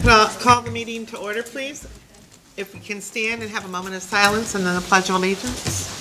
Well, call the meeting to order, please. If we can stand and have a moment of silence and then the Pledge of Allegiance.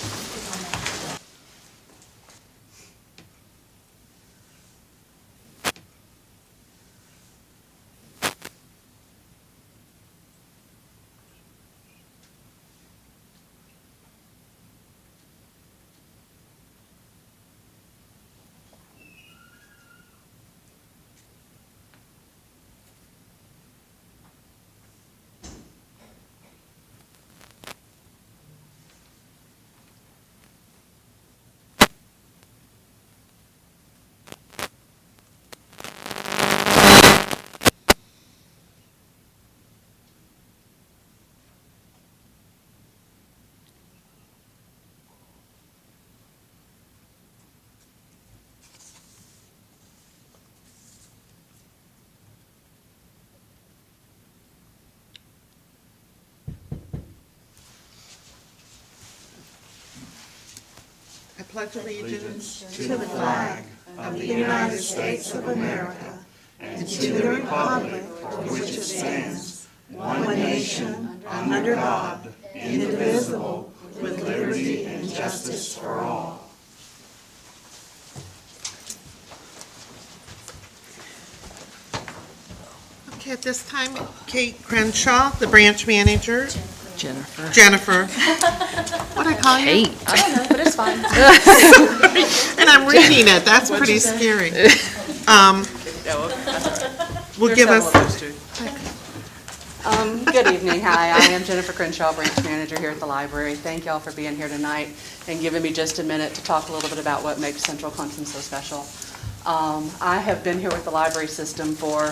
I pledge allegiance to the flag of the United States of America and to the republic for which it stands, one nation, under God, indivisible, with liberty and justice for all. Okay, at this time, Kate Crenshaw, the branch manager. Jennifer. What I call you? Kate. I don't know, but it's fine. And I'm reading it. That's pretty scary. Will give us. Good evening. Hi, I am Jennifer Crenshaw, branch manager here at the library. Thank y'all for being here tonight and giving me just a minute to talk a little bit about what makes Central Clemson so special. I have been here with the library system for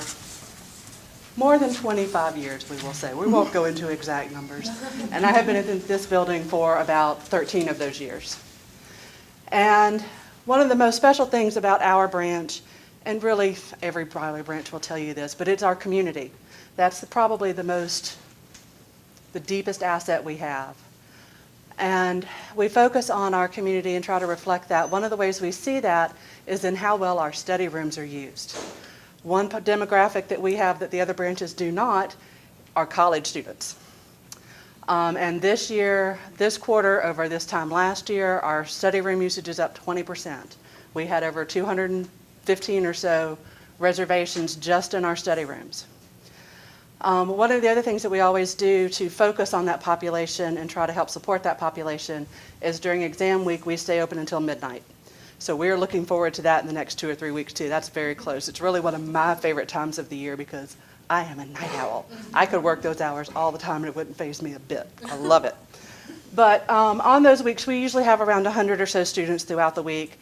more than 25 years, we will say. We won't go into exact numbers. And I have been in this building for about 13 of those years. And one of the most special things about our branch, and really every library branch will tell you this, but it's our community. That's probably the deepest asset we have. And we focus on our community and try to reflect that. One of the ways we see that is in how well our study rooms are used. One demographic that we have that the other branches do not are college students. And this year, this quarter over this time last year, our study room usage is up 20%. We had over 215 or so reservations just in our study rooms. One of the other things that we always do to focus on that population and try to help support that population is during exam week, we stay open until midnight. So we're looking forward to that in the next 2 or 3 weeks too. That's very close. It's really one of my favorite times of the year because I am a night owl. I could work those hours all the time and it wouldn't faze me a bit. I love it. But on those weeks, we usually have around 100 or so students throughout the week.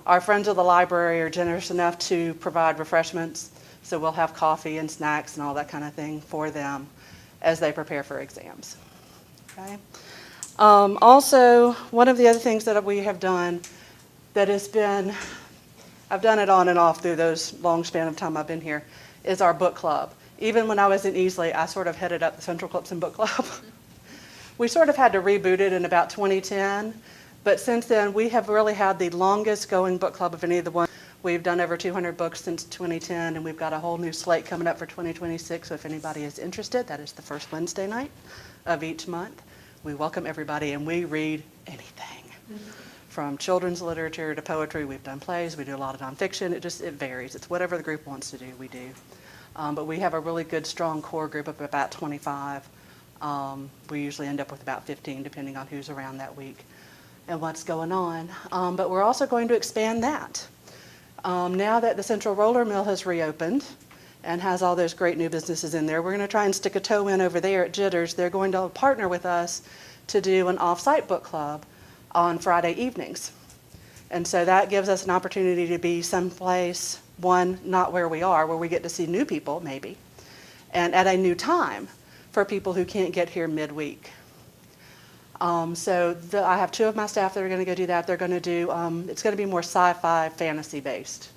Our friends of the library are generous enough to provide refreshments. So we'll have coffee and snacks and all that kind of thing for them as they prepare for exams. Okay. Also, one of the other things that we have done that has been, I've done it on and off through those long span of time I've been here, is our book club. Even when I was in Easley, I sort of headed up the Central Clemson Book Club. We sort of had to reboot it in about 2010, but since then we have really had the longest going book club of any of the ones. We've done over 200 books since 2010, and we've got a whole new slate coming up for 2026, so if anybody is interested, that is the first Wednesday night of each month. We welcome everybody, and we read anything. From children's literature to poetry. We've done plays, we do a lot of nonfiction. It varies. It's whatever the group wants to do, we do. But we have a really good, strong core group of about 25. We usually end up with about 15, depending on who's around that week and what's going on. But we're also going to expand that. Now that the Central Roller Mill has reopened and has all those great new businesses in there, we're going to try and stick a toe in over there at Jitters. They're going to partner with us to do an off-site book club on Friday evenings. And so that gives us an opportunity to be someplace, one, not where we are, where we get to see new people, maybe, and at a new time for people who can't get here midweek. I have 2 of my staff that are going to go do that. They're going to do, it's going to be more sci-fi, fantasy-based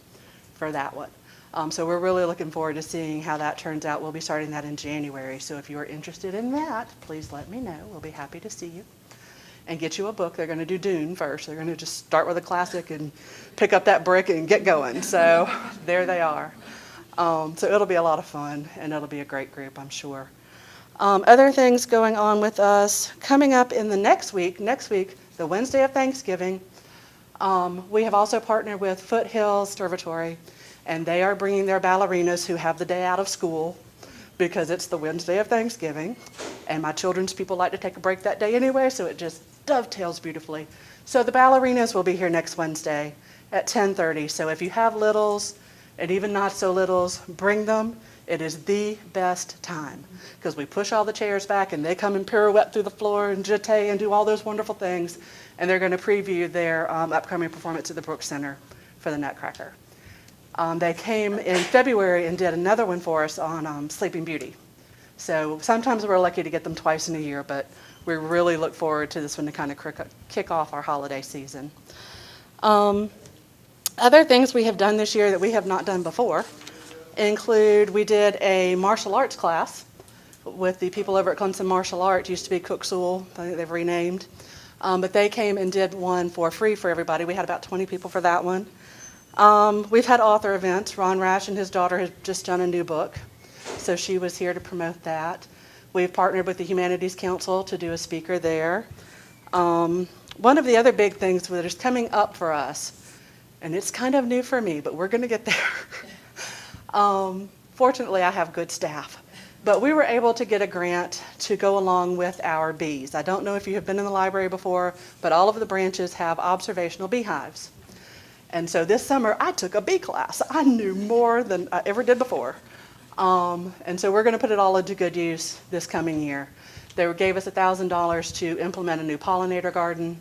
for that one. So we're really looking forward to seeing how that turns out. We'll be starting that in January. So if you're interested in that, please let me know. We'll be happy to see you and get you a book. They're going to do Dune first. They're going to just start with a classic and pick up that brick and get going. So there they are. So it'll be a lot of fun, and it'll be a great group, I'm sure. Other things going on with us, coming up in the next week, the Wednesday of Thanksgiving, we have also partnered with Foothills Dormitory, and they are bringing their ballerinas who have the day out of school because it's the Wednesday of Thanksgiving, and my children's people like to take a break that day anyway, so it just dovetails beautifully. So the ballerinas will be here next Wednesday at 10:30. So if you have littles and even not so littles, bring them. It is the best time because we push all the chairs back and they come and pirouette through the floor and jeté and do all those wonderful things. And they're going to preview their upcoming performance at the Brooks Center for the Nutcracker. They came in February and did another one for us on Sleeping Beauty. So sometimes we're lucky to get them twice in a year, but we really look forward to this one to kind of kick off our holiday season. Other things we have done this year that we have not done before include we did a martial arts class with the people over at Clemson Martial Arts. Used to be Cook Sewell, I think they've renamed. But they came and did one for free for everybody. We had about 20 people for that one. We've had author events. Ron Rash and his daughter have just done a new book, so she was here to promote that. We've partnered with the Humanities Council to do a speaker there. One of the other big things that is coming up for us, and it's kind of new for me, but we're going to get there. Fortunately, I have good staff. But we were able to get a grant to go along with our bees. I don't know if you have been in the library before, but all of the branches have observational beehives. And so this summer, I took a bee class. I knew more than I ever did before. And so we're going to put it all into good use this coming year. They gave us $1,000 to implement a new pollinator garden.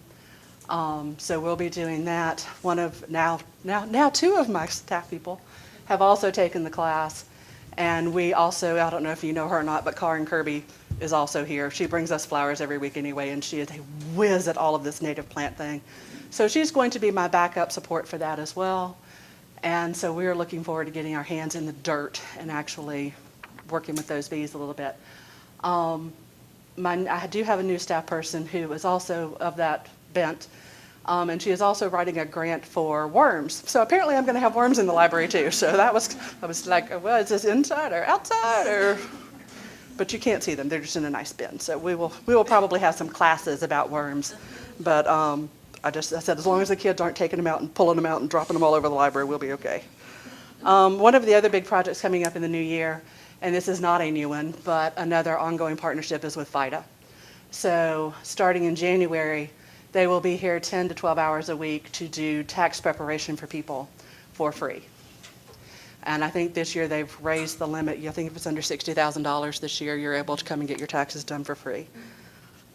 So we'll be doing that. Now two of my staff people have also taken the class. And we also, I don't know if you know her or not, but Karen Kirby is also here. She brings us flowers every week anyway, and she is a whiz at all of this native plant thing. So she's going to be my backup support for that as well. And so we're looking forward to getting our hands in the dirt and actually working with those bees a little bit. I do have a new staff person who is also of that bent. And she is also writing a grant for worms. So apparently I'm going to have worms in the library too. So I was like, well, is this inside or outside? But you can't see them. They're just in a nice bin. So we will probably have some classes about worms. But I said, as long as the kids aren't taking them out and pulling them out and dropping them all over the library, we'll be okay. One of the other big projects coming up in the new year, and this is not a new one, but another ongoing partnership is with FIDA. So starting in January, they will be here 10 to 12 hours a week to do tax preparation for people for free. And I think this year they've raised the limit. I think if it's under $60,000 this year, you're able to come and get your taxes done for free.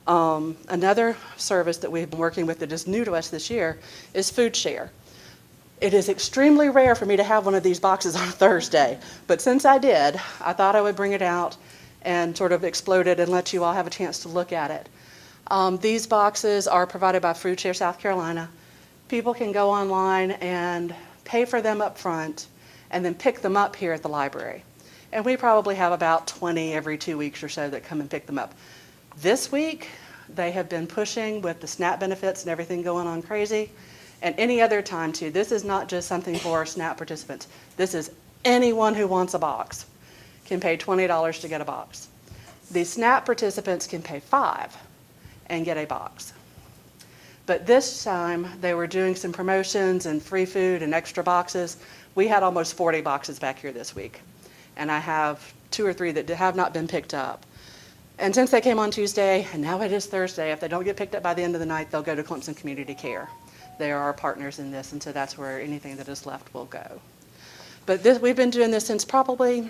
Another service that we've been working with that is new to us this year is Food Share. It is extremely rare for me to have one of these boxes on a Thursday, but since I did, I thought I would bring it out and sort of explode it and let you all have a chance to look at it. These boxes are provided by Food Share South Carolina. People can go online and pay for them up front and then pick them up here at the library. And we probably have about 20 every 2 weeks or so that come and pick them up. This week, they have been pushing with the SNAP benefits and everything going on crazy. And any other time too. This is not just something for SNAP participants. This is anyone who wants a box can pay $20 to get a box. The SNAP participants can pay $5 and get a box. But this time they were doing some promotions and free food and extra boxes. We had almost 40 boxes back here this week. And I have 2 or 3 that have not been picked up. And since they came on Tuesday, and now it is Thursday, if they don't get picked up by the end of the night, they'll go to Clemson Community Care. They are our partners in this, and so that's where anything that is left will go. But we've been doing this since probably,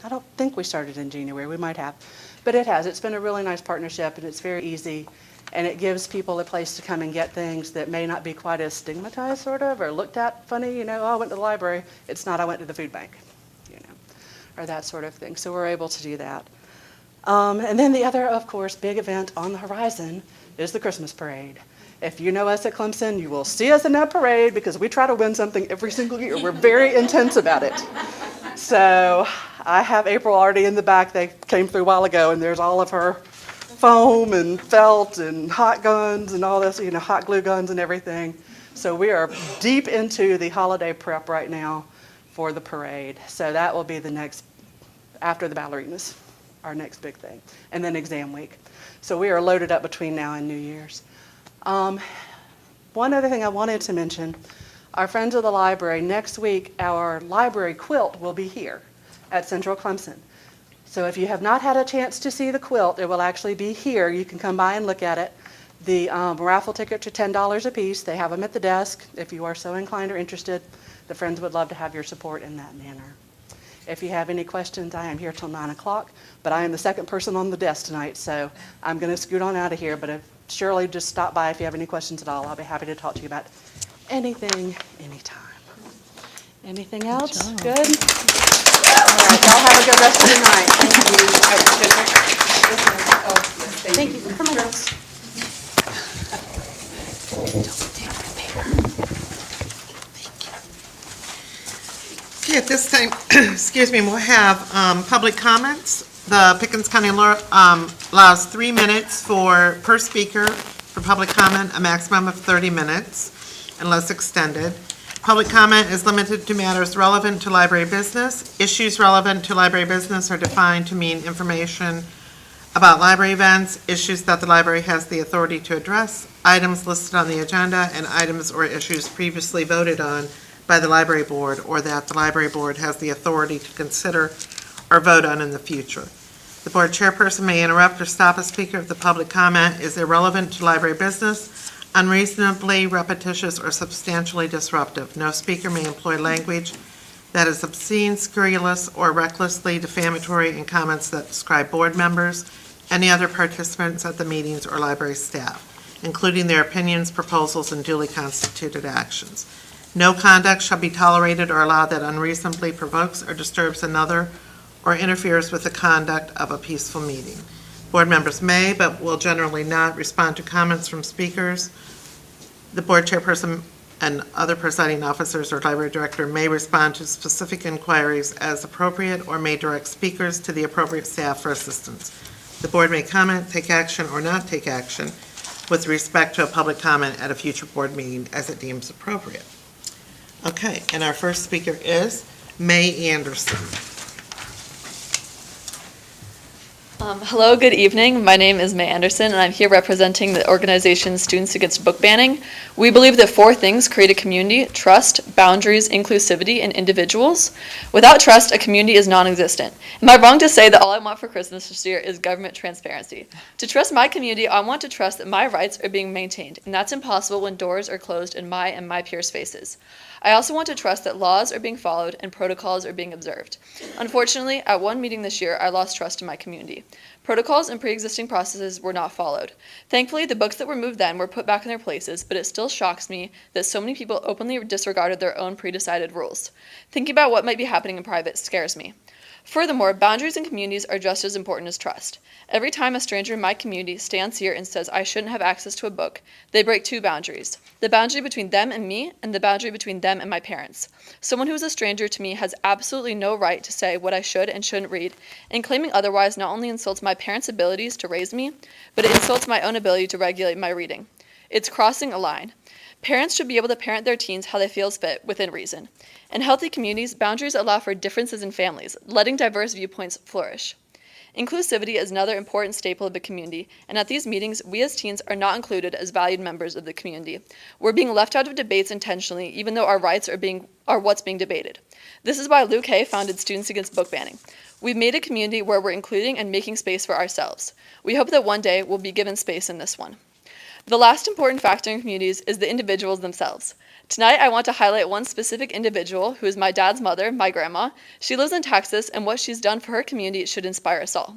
I don't think we started in January, we might have. But it has. It's been a really nice partnership, and it's very easy. And it gives people a place to come and get things that may not be quite as stigmatized, sort of, or looked at funny, oh, I went to the library. It's not, I went to the food bank, or that sort of thing. So we're able to do that. And then the other, of course, big event on the horizon is the Christmas parade. If you know us at Clemson, you will see us in that parade because we try to win something every single year. We're very intense about it. So I have April already in the back. They came through a while ago, and there's all of her foam and felt and hot guns and all this, hot glue guns and everything. So we are deep into the holiday prep right now for the parade. So that will be the next, after the ballerinas, our next big thing. And then exam week. So we are loaded up between now and New Year's. One other thing I wanted to mention, our friends of the library, next week our library quilt will be here at Central Clemson. So if you have not had a chance to see the quilt, it will actually be here. You can come by and look at it. The raffle tickets are $10 a piece. They have them at the desk. If you are so inclined or interested, the friends would love to have your support in that manner. If you have any questions, I am here till 9 o'clock, but I am the second person on the desk tonight, so I'm going to scoot on out of here. But if Shirley, just stop by if you have any questions at all. I'll be happy to talk to you about anything, anytime. Anything else? Good? All right, y'all have a good rest of the night. Thank you. Come on, girls. Okay, at this time, excuse me, we'll have public comments. The Pickens County law allows 3 minutes per speaker for public comment, a maximum of 30 minutes unless extended. Public comment is limited to matters relevant to library business. Issues relevant to library business are defined to mean information about library events, issues that the library has the authority to address, items listed on the agenda, and items or issues previously voted on by the library board or that the library board has the authority to consider or vote on in the future. The board chairperson may interrupt or stop a speaker if the public comment is irrelevant to library business, unreasonably repetitious, or substantially disruptive. No speaker may employ language that is obscene, scurrilous, or recklessly defamatory in comments that describe board members, any other participants at the meetings, or library staff, including their opinions, proposals, and duly constituted actions. No conduct shall be tolerated or allowed that unreasonably provokes or disturbs another or interferes with the conduct of a peaceful meeting. Board members may, but will generally not, respond to comments from speakers. The board chairperson and other presiding officers or library director may respond to specific inquiries as appropriate or may direct speakers to the appropriate staff for assistance. The board may comment, take action, or not take action with respect to a public comment at a future board meeting as it deems appropriate. Okay, and our first speaker is May Anderson. Hello, good evening. My name is May Anderson, and I'm here representing the organization Students Against Book Banning. We believe that 4 things create a community: trust, boundaries, inclusivity, and individuals. Without trust, a community is non-existent. Am I wrong to say that all I want for Christmas this year is government transparency? To trust my community, I want to trust that my rights are being maintained, and that's impossible when doors are closed in my and my peers' faces. I also want to trust that laws are being followed and protocols are being observed. Unfortunately, at one meeting this year, I lost trust in my community. Protocols and pre-existing processes were not followed. Thankfully, the books that were moved then were put back in their places, but it still shocks me that so many people openly disregarded their own pre-decided rules. Thinking about what might be happening in private scares me. Furthermore, boundaries in communities are just as important as trust. Every time a stranger in my community stands here and says I shouldn't have access to a book, they break 2 boundaries: the boundary between them and me, and the boundary between them and my parents. Someone who is a stranger to me has absolutely no right to say what I should and shouldn't read, and claiming otherwise not only insults my parents' abilities to raise me, but it insults my own ability to regulate my reading. It's crossing a line. Parents should be able to parent their teens how they feel fit within reason. In healthy communities, boundaries allow for differences in families, letting diverse viewpoints flourish. Inclusivity is another important staple of the community, and at these meetings, we as teens are not included as valued members of the community. We're being left out of debates intentionally, even though our rights are what's being debated. This is why Luke Hay founded Students Against Book Banning. We've made a community where we're including and making space for ourselves. We hope that one day we'll be given space in this one. The last important factor in communities is the individuals themselves. Tonight, I want to highlight one specific individual who is my dad's mother, my grandma. She lives in Texas, and what she's done for her community should inspire us all.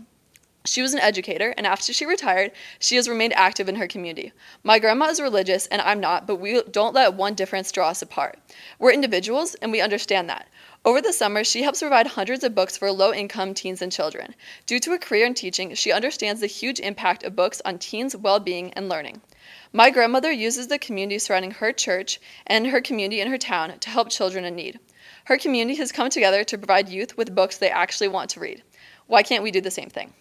She was an educator, and after she retired, she has remained active in her community. My grandma is religious, and I'm not, but we don't let one difference draw us apart. We're individuals, and we understand that. Over the summer, she helps provide hundreds of books for low-income teens and children. Due to a career in teaching, she understands the huge impact of books on teens' well-being and learning. My grandmother uses the community surrounding her church and her community in her town to help children in need. Her community has come together to provide youth with books they actually want to read. Why can't we do the same thing?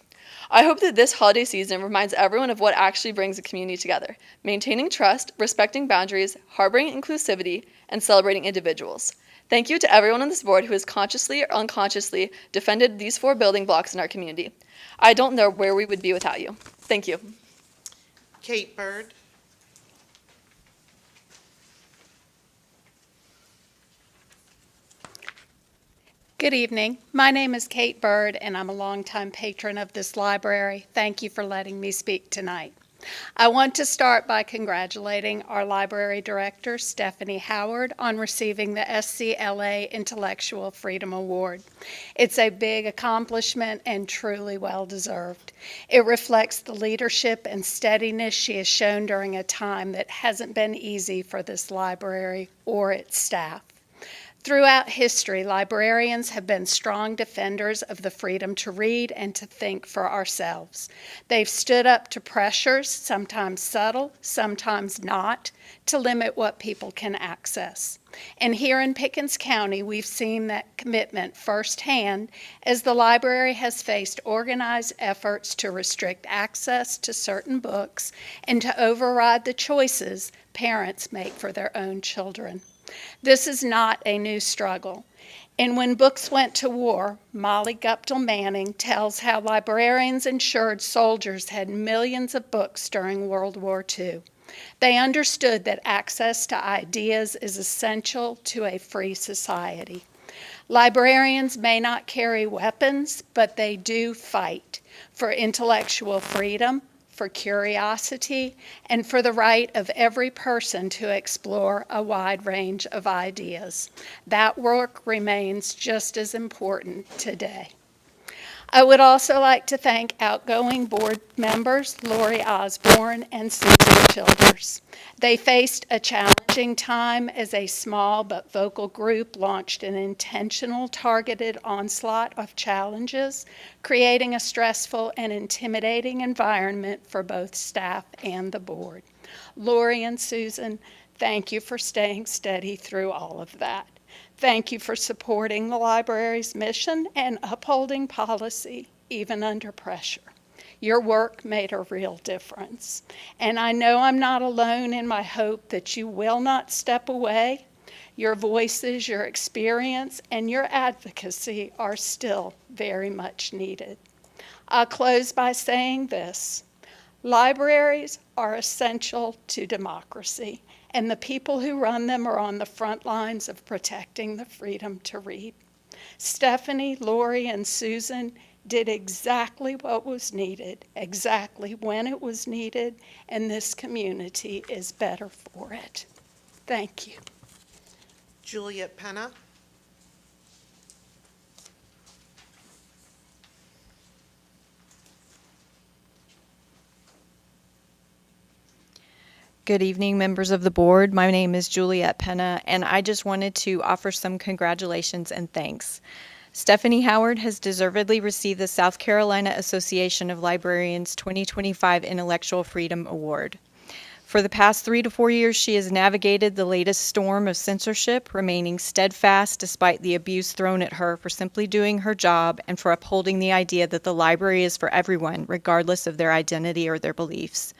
I hope that this holiday season reminds everyone of what actually brings a community together: maintaining trust, respecting boundaries, harboring inclusivity, and celebrating individuals. Thank you to everyone on this board who has consciously or unconsciously defended these 4 building blocks in our community. I don't know where we would be without you. Thank you. Kate Bird. Good evening. My name is Kate Bird, and I'm a longtime patron of this library. Thank you for letting me speak tonight. I want to start by congratulating our library director, Stephanie Howard, on receiving the PCLS Intellectual Freedom Award. It's a big accomplishment and truly well-deserved. It reflects the leadership and steadiness she has shown during a time that hasn't been easy for this library or its staff. Throughout history, librarians have been strong defenders of the freedom to read and to think for ourselves. They've stood up to pressures, sometimes subtle, sometimes not, to limit what people can access. And here in Pickens County, we've seen that commitment firsthand as the library has faced organized efforts to restrict access to certain books and to override the choices parents make for their own children. This is not a new struggle. And When Books Went to War, Molly Guptill Manning tells how librarians ensured soldiers had millions of books during World War II. They understood that access to ideas is essential to a free society. Librarians may not carry weapons, but they do fight for intellectual freedom, for curiosity, and for the right of every person to explore a wide range of ideas. That work remains just as important today. I would also like to thank outgoing board members Lori Osborne and Susan Childers. They faced a challenging time as a small but vocal group launched an intentional, targeted onslaught of challenges, creating a stressful and intimidating environment for both staff and the board. Lori and Susan, thank you for staying steady through all of that. Thank you for supporting the library's mission and upholding policy, even under pressure. Your work made a real difference. And I know I'm not alone in my hope that you will not step away. Your voices, your experience, and your advocacy are still very much needed. I'll close by saying this. Libraries are essential to democracy, and the people who run them are on the front lines of protecting the freedom to read. Stephanie, Lori, and Susan did exactly what was needed, exactly when it was needed, and this community is better for it. Thank you. Juliet Penna. Good evening, members of the board. My name is Juliet Penna, and I just wanted to offer some congratulations and thanks. Stephanie Howard has deservedly received the South Carolina Association of Librarians 2025 Intellectual Freedom Award. For the past 3 to 4 years, she has navigated the latest storm of censorship, remaining steadfast despite the abuse thrown at her for simply doing her job and for upholding the idea that the library is for everyone, regardless of their identity or their beliefs.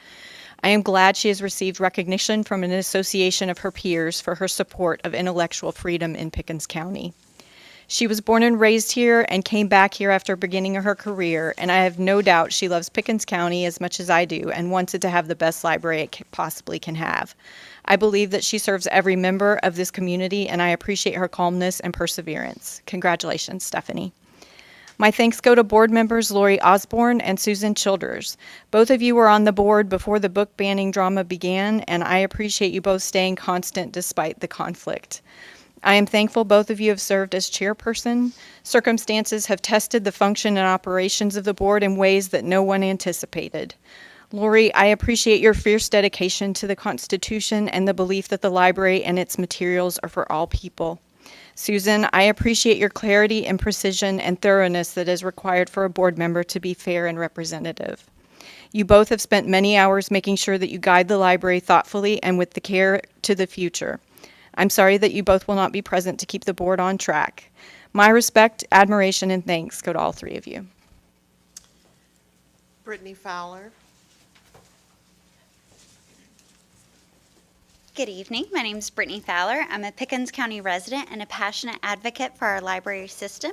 I am glad she has received recognition from an association of her peers for her support of intellectual freedom in Pickens County. She was born and raised here and came back here after beginning her career, and I have no doubt she loves Pickens County as much as I do and wants it to have the best library it possibly can have. I believe that she serves every member of this community, and I appreciate her calmness and perseverance. Congratulations, Stephanie. My thanks go to board members Lori Osborne and Susan Childers. Both of you were on the board before the book banning drama began, and I appreciate you both staying constant despite the conflict. I am thankful both of you have served as chairperson. Circumstances have tested the function and operations of the board in ways that no one anticipated. Lori, I appreciate your fierce dedication to the Constitution and the belief that the library and its materials are for all people. Susan, I appreciate your clarity and precision and thoroughness that is required for a board member to be fair and representative. You both have spent many hours making sure that you guide the library thoughtfully and with the care to the future. I'm sorry that you both will not be present to keep the board on track. My respect, admiration, and thanks go to all 3 of you. Brittany Fowler. Good evening. My name is Brittany Fowler. I'm a Pickens County resident and a passionate advocate for our library system.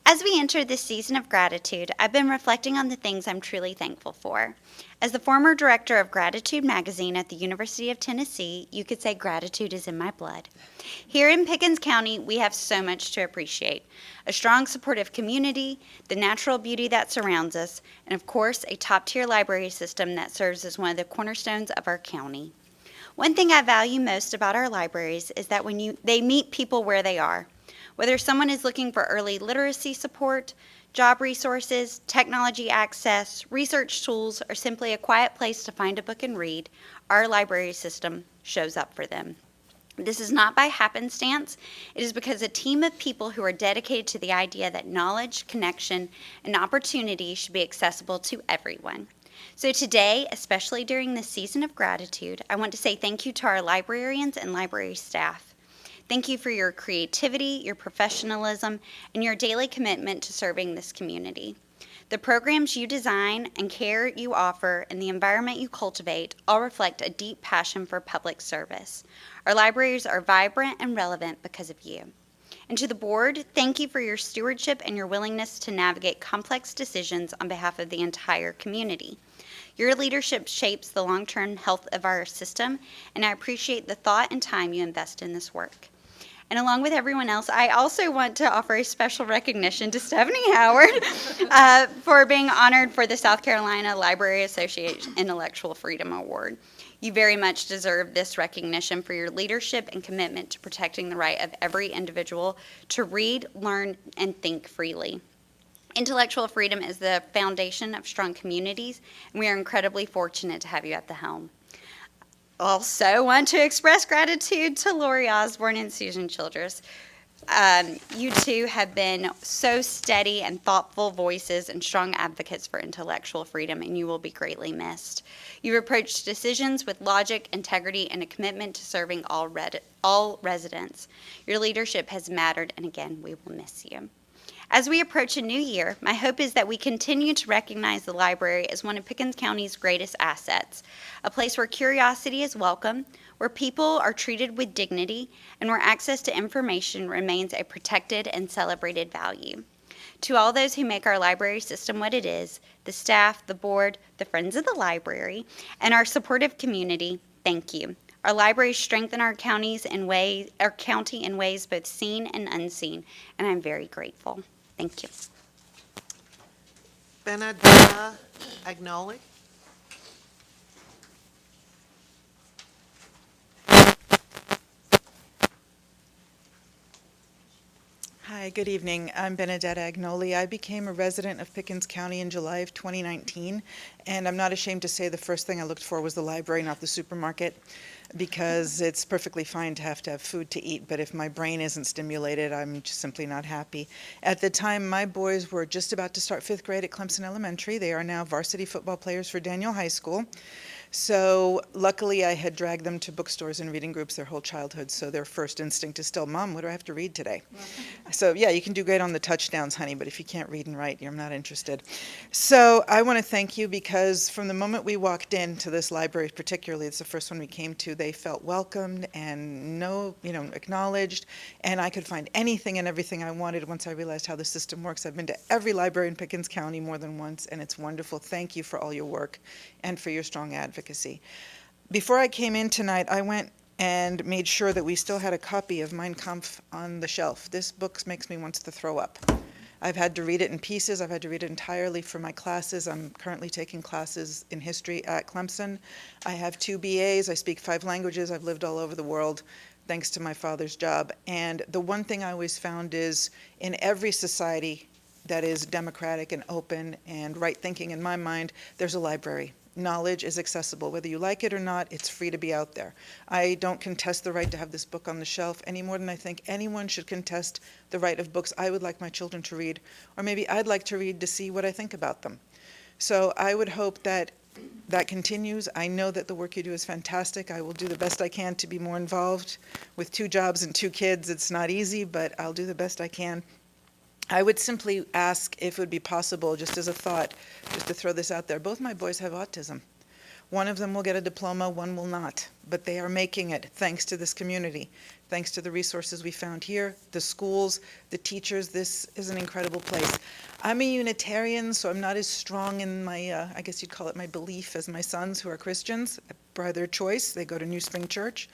As we enter this season of gratitude, I've been reflecting on the things I'm truly thankful for. As the former director of Gratitude Magazine at the University of Tennessee, you could say gratitude is in my blood. Here in Pickens County, we have so much to appreciate. A strong, supportive community, the natural beauty that surrounds us, and of course, a top-tier library system that serves as one of the cornerstones of our county. One thing I value most about our libraries is that they meet people where they are. Whether someone is looking for early literacy support, job resources, technology access, research tools, or simply a quiet place to find a book and read, our library system shows up for them. This is not by happenstance. It is because a team of people who are dedicated to the idea that knowledge, connection, and opportunity should be accessible to everyone. So today, especially during this season of gratitude, I want to say thank you to our librarians and library staff. Thank you for your creativity, your professionalism, and your daily commitment to serving this community. The programs you design and care you offer and the environment you cultivate all reflect a deep passion for public service. Our libraries are vibrant and relevant because of you. And to the board, thank you for your stewardship and your willingness to navigate complex decisions on behalf of the entire community. Your leadership shapes the long-term health of our system, and I appreciate the thought and time you invest in this work. And along with everyone else, I also want to offer a special recognition to Stephanie Howard for being honored for the South Carolina Library Association Intellectual Freedom Award. You very much deserve this recognition for your leadership and commitment to protecting the right of every individual to read, learn, and think freely. Intellectual freedom is the foundation of strong communities, and we are incredibly fortunate to have you at the helm. Also want to express gratitude to Lori Osborne and Susan Childress. You two have been so steady and thoughtful voices and strong advocates for intellectual freedom, and you will be greatly missed. You've approached decisions with logic, integrity, and a commitment to serving all residents. Your leadership has mattered, and again, we will miss you. As we approach a new year, my hope is that we continue to recognize the library as one of Pickens County's greatest assets, a place where curiosity is welcome, where people are treated with dignity, and where access to information remains a protected and celebrated value. To all those who make our library system what it is, the staff, the board, the friends of the library, and our supportive community, thank you. Our libraries strengthen our county in ways both seen and unseen, and I'm very grateful. Thank you. Benedetta Agnoli. Hi, good evening. I'm Benedetta Agnoli. I became a resident of Pickens County in July of 2019, and I'm not ashamed to say the first thing I looked for was the library, not the supermarket, because it's perfectly fine to have food to eat, but if my brain isn't stimulated, I'm just simply not happy. At the time, my boys were just about to start 5th grade at Clemson Elementary. They are now varsity football players for Daniel High School. So luckily, I had dragged them to bookstores and reading groups their whole childhood, so their first instinct is still, Mom, what do I have to read today? So yeah, you can do great on the touchdowns, honey, but if you can't read and write, I'm not interested. So I want to thank you because from the moment we walked into this library, particularly, it's the first one we came to, they felt welcomed and acknowledged, and I could find anything and everything I wanted once I realized how the system works. I've been to every library in Pickens County more than once, and it's wonderful. Thank you for all your work and for your strong advocacy. Before I came in tonight, I went and made sure that we still had a copy of Mein Kampf on the shelf. This book makes me want to throw up. I've had to read it in pieces. I've had to read it entirely for my classes. I'm currently taking classes in history at Clemson. I have 2 BAs. I speak 5 languages. I've lived all over the world thanks to my father's job. And the one thing I always found is in every society that is democratic and open and right-thinking in my mind, there's a library. Knowledge is accessible. Whether you like it or not, it's free to be out there. I don't contest the right to have this book on the shelf any more than I think anyone should contest the right of books I would like my children to read, or maybe I'd like to read to see what I think about them. So I would hope that that continues. I know that the work you do is fantastic. I will do the best I can to be more involved. With 2 jobs and 2 kids, it's not easy, but I'll do the best I can. I would simply ask if it would be possible, just as a thought, just to throw this out there. Both my boys have autism. One of them will get a diploma, one will not, but they are making it thanks to this community, thanks to the resources we found here, the schools, the teachers. This is an incredible place. I'm a Unitarian, so I'm not as strong in my, I guess you'd call it my belief, as my sons who are Christians. By their choice, they go to New Spring Church.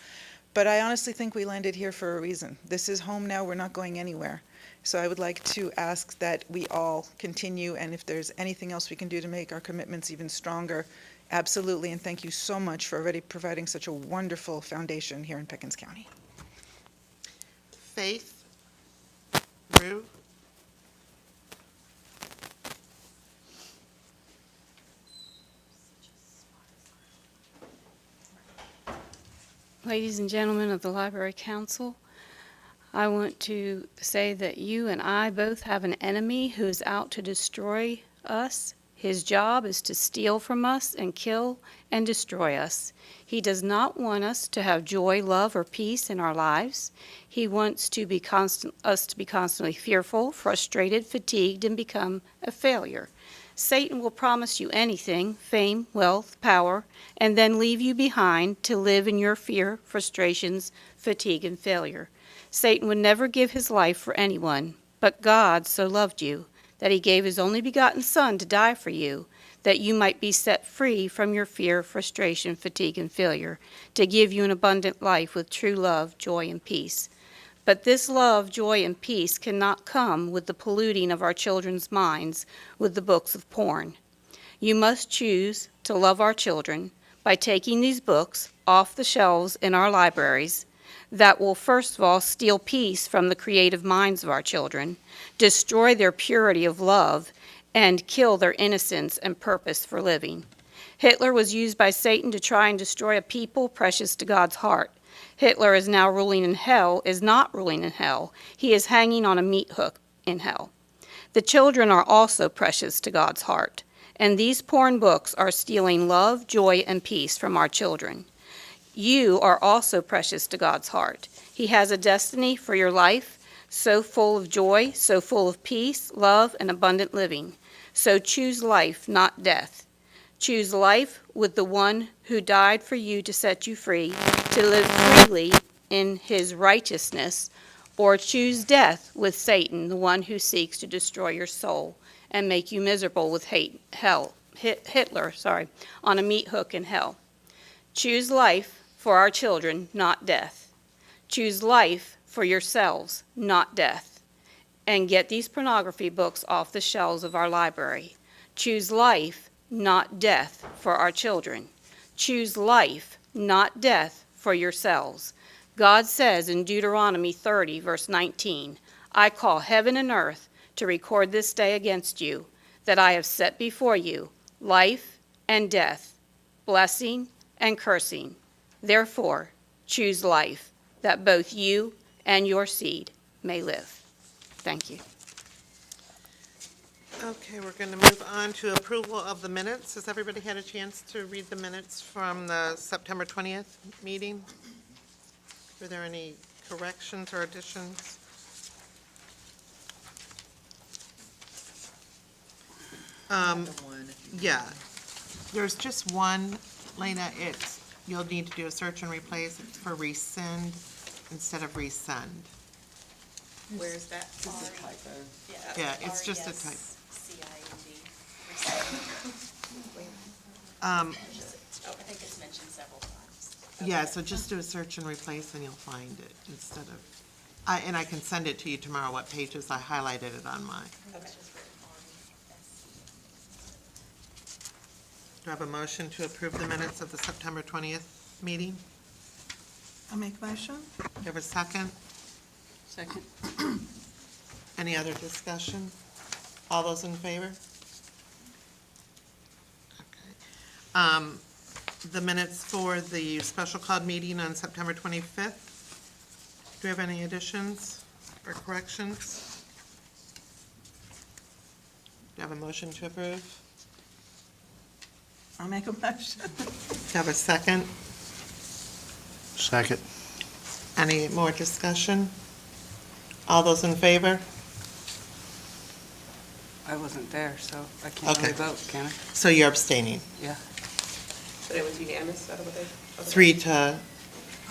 But I honestly think we landed here for a reason. This is home now, we're not going anywhere. So I would like to ask that we all continue, and if there's anything else we can do to make our commitments even stronger, absolutely. And thank you so much for already providing such a wonderful foundation here in Pickens County. Faith? Rue? Ladies and gentlemen of the Library Council, I want to say that you and I both have an enemy who is out to destroy us. His job is to steal from us and kill and destroy us. He does not want us to have joy, love, or peace in our lives. He wants us to be constantly fearful, frustrated, fatigued, and become a failure. Satan will promise you anything, fame, wealth, power, and then leave you behind to live in your fear, frustrations, fatigue, and failure. Satan would never give his life for anyone, but God so loved you that he gave his only begotten Son to die for you, that you might be set free from your fear, frustration, fatigue, and failure, to give you an abundant life with true love, joy, and peace. But this love, joy, and peace cannot come with the polluting of our children's minds with the books of porn. You must choose to love our children by taking these books off the shelves in our libraries that will, first of all, steal peace from the creative minds of our children, destroy their purity of love, and kill their innocence and purpose for living. Hitler was used by Satan to try and destroy a people precious to God's heart. Hitler is now ruling in hell, is not ruling in hell. He is hanging on a meat hook in hell. The children are also precious to God's heart, and these porn books are stealing love, joy, and peace from our children. You are also precious to God's heart. He has a destiny for your life, so full of joy, so full of peace, love, and abundant living. So choose life, not death. Choose life with the one who died for you to set you free, to live freely in his righteousness, or choose death with Satan, the one who seeks to destroy your soul and make you miserable with Hitler, on a meat hook in hell. Choose life for our children, not death. Choose life for yourselves, not death. And get these pornography books off the shelves of our library. Choose life, not death, for our children. Choose life, not death, for yourselves. God says in Deuteronomy 30, verse 19, I call heaven and earth to record this day against you, that I have set before you life and death, blessing and cursing. Therefore, choose life, that both you and your seed may live. Thank you. Okay, we're going to move on to approval of the minutes. Has everybody had a chance to read the minutes from the September 20th meeting? Were there any corrections or additions? Yeah, there's just one, Lena, you'll need to do a search and replace it for rescind instead of resend. Where's that? Yeah, it's just a type. I think it's mentioned several times. Yeah, so just do a search and replace and you'll find it instead of, and I can send it to you tomorrow, what pages I highlighted it on mine. Okay. Do I have a motion to approve the minutes of the September 20th meeting? I'll make a motion. Do you have a second? Second. Any other discussion? All those in favor? Okay. The minutes for the special called meeting on September 25th. Do we have any additions or corrections? Do you have a motion to approve? I'll make a motion. Do you have a second? Second. Any more discussion? All those in favor? I wasn't there, so I can't really Okay. vote, can I? So you're abstaining. Yeah. But it was unanimous, out of what they? 3 to,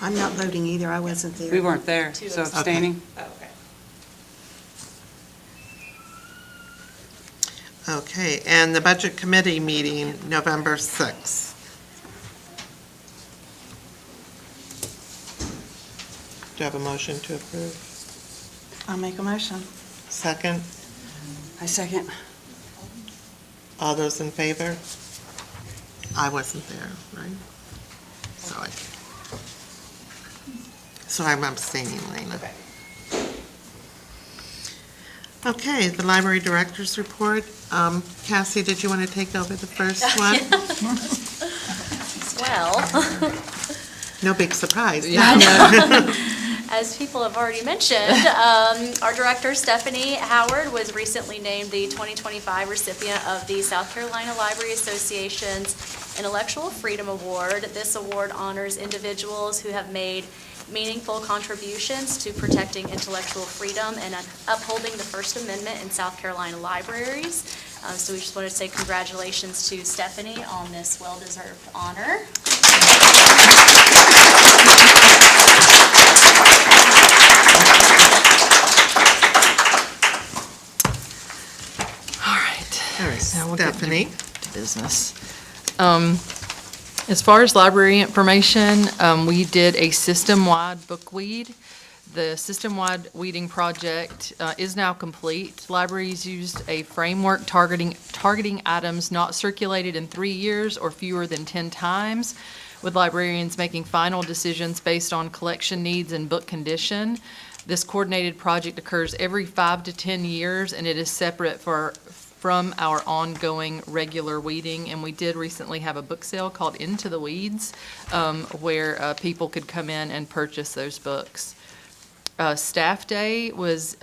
I'm not voting either, I wasn't there. We weren't there, Two so abstain. abstaining. Oh, okay. okay, and the Budget Committee meeting, November 6th. Do you have a motion to approve? I'll make a motion. Second? I second. All those in favor? I wasn't there, right? So I'm abstaining, Lena. Okay. Okay, the library director's report. Cassie, did you want to take over the first one? Well, No big surprise. as people have already mentioned, our director, Stephanie Howard, was recently named the 2025 recipient of the South Carolina Library Association's Intellectual Freedom Award. This award honors individuals who have made meaningful contributions to protecting intellectual freedom and upholding the First Amendment in South Carolina libraries. So we just wanted to say congratulations to Stephanie on this well-deserved honor. All right. All right, Now we'll get Stephanie. to business. As far as library information, we did a system-wide book weed. The system-wide weeding project is now complete. Libraries used a framework targeting items not circulated in 3 years or fewer than 10 times, with librarians making final decisions based on collection needs and book condition. This coordinated project occurs every 5 to 10 years, and it is separate from our ongoing regular weeding. And we did recently have a book sale called Into the Weeds, where people could come in and purchase those books. Staff Day was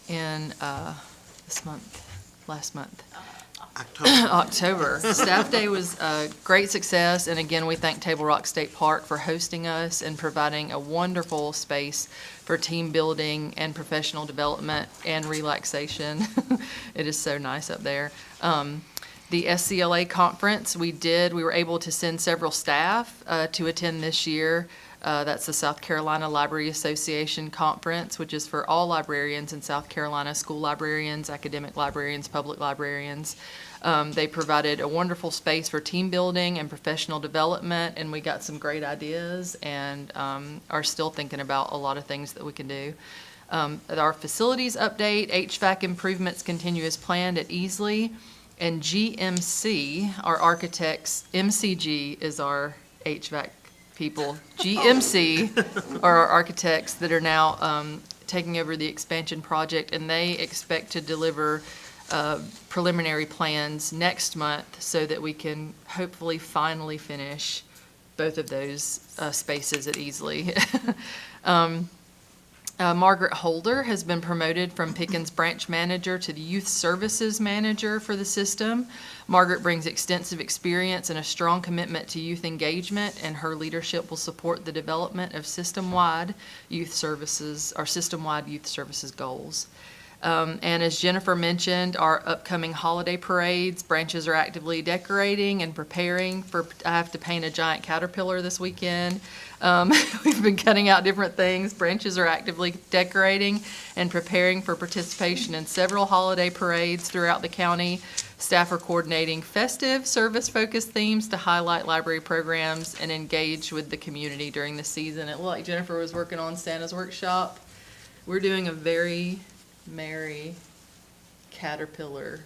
in last month. October. Staff Day was a great success, and again, we thank Table Rock State Park for hosting us and providing a wonderful space for team building and professional development and relaxation. It is so nice up there. The SCLA conference, we were able to send several staff to attend this year. That's the South Carolina Library Association Conference, which is for all librarians in South Carolina, school librarians, academic librarians, public librarians. They provided a wonderful space for team building and professional development, and we got some great ideas and are still thinking about a lot of things that we can do. Our facilities update, HVAC improvements continue as planned at Easley, and GMC, our architects, MCG is our HVAC people. GMC are our architects that are now taking over the expansion project, and they expect to deliver preliminary plans next month so that we can hopefully finally finish both of those spaces at Easley. Margaret Holder has been promoted from Pickens branch manager to the youth services manager for the system. Margaret brings extensive experience and a strong commitment to youth engagement, and her leadership will support the development of system-wide youth services goals. And as Jennifer mentioned, our upcoming holiday parades, branches are actively decorating and preparing for, I have to paint a giant caterpillar this weekend. We've been cutting out different things. Branches are actively decorating and preparing for participation in several holiday parades throughout the county. Staff are coordinating festive, service-focused themes to highlight library programs and engage with the community during the season. It looked like Jennifer was working on Santa's Workshop. We're doing a very merry caterpillar.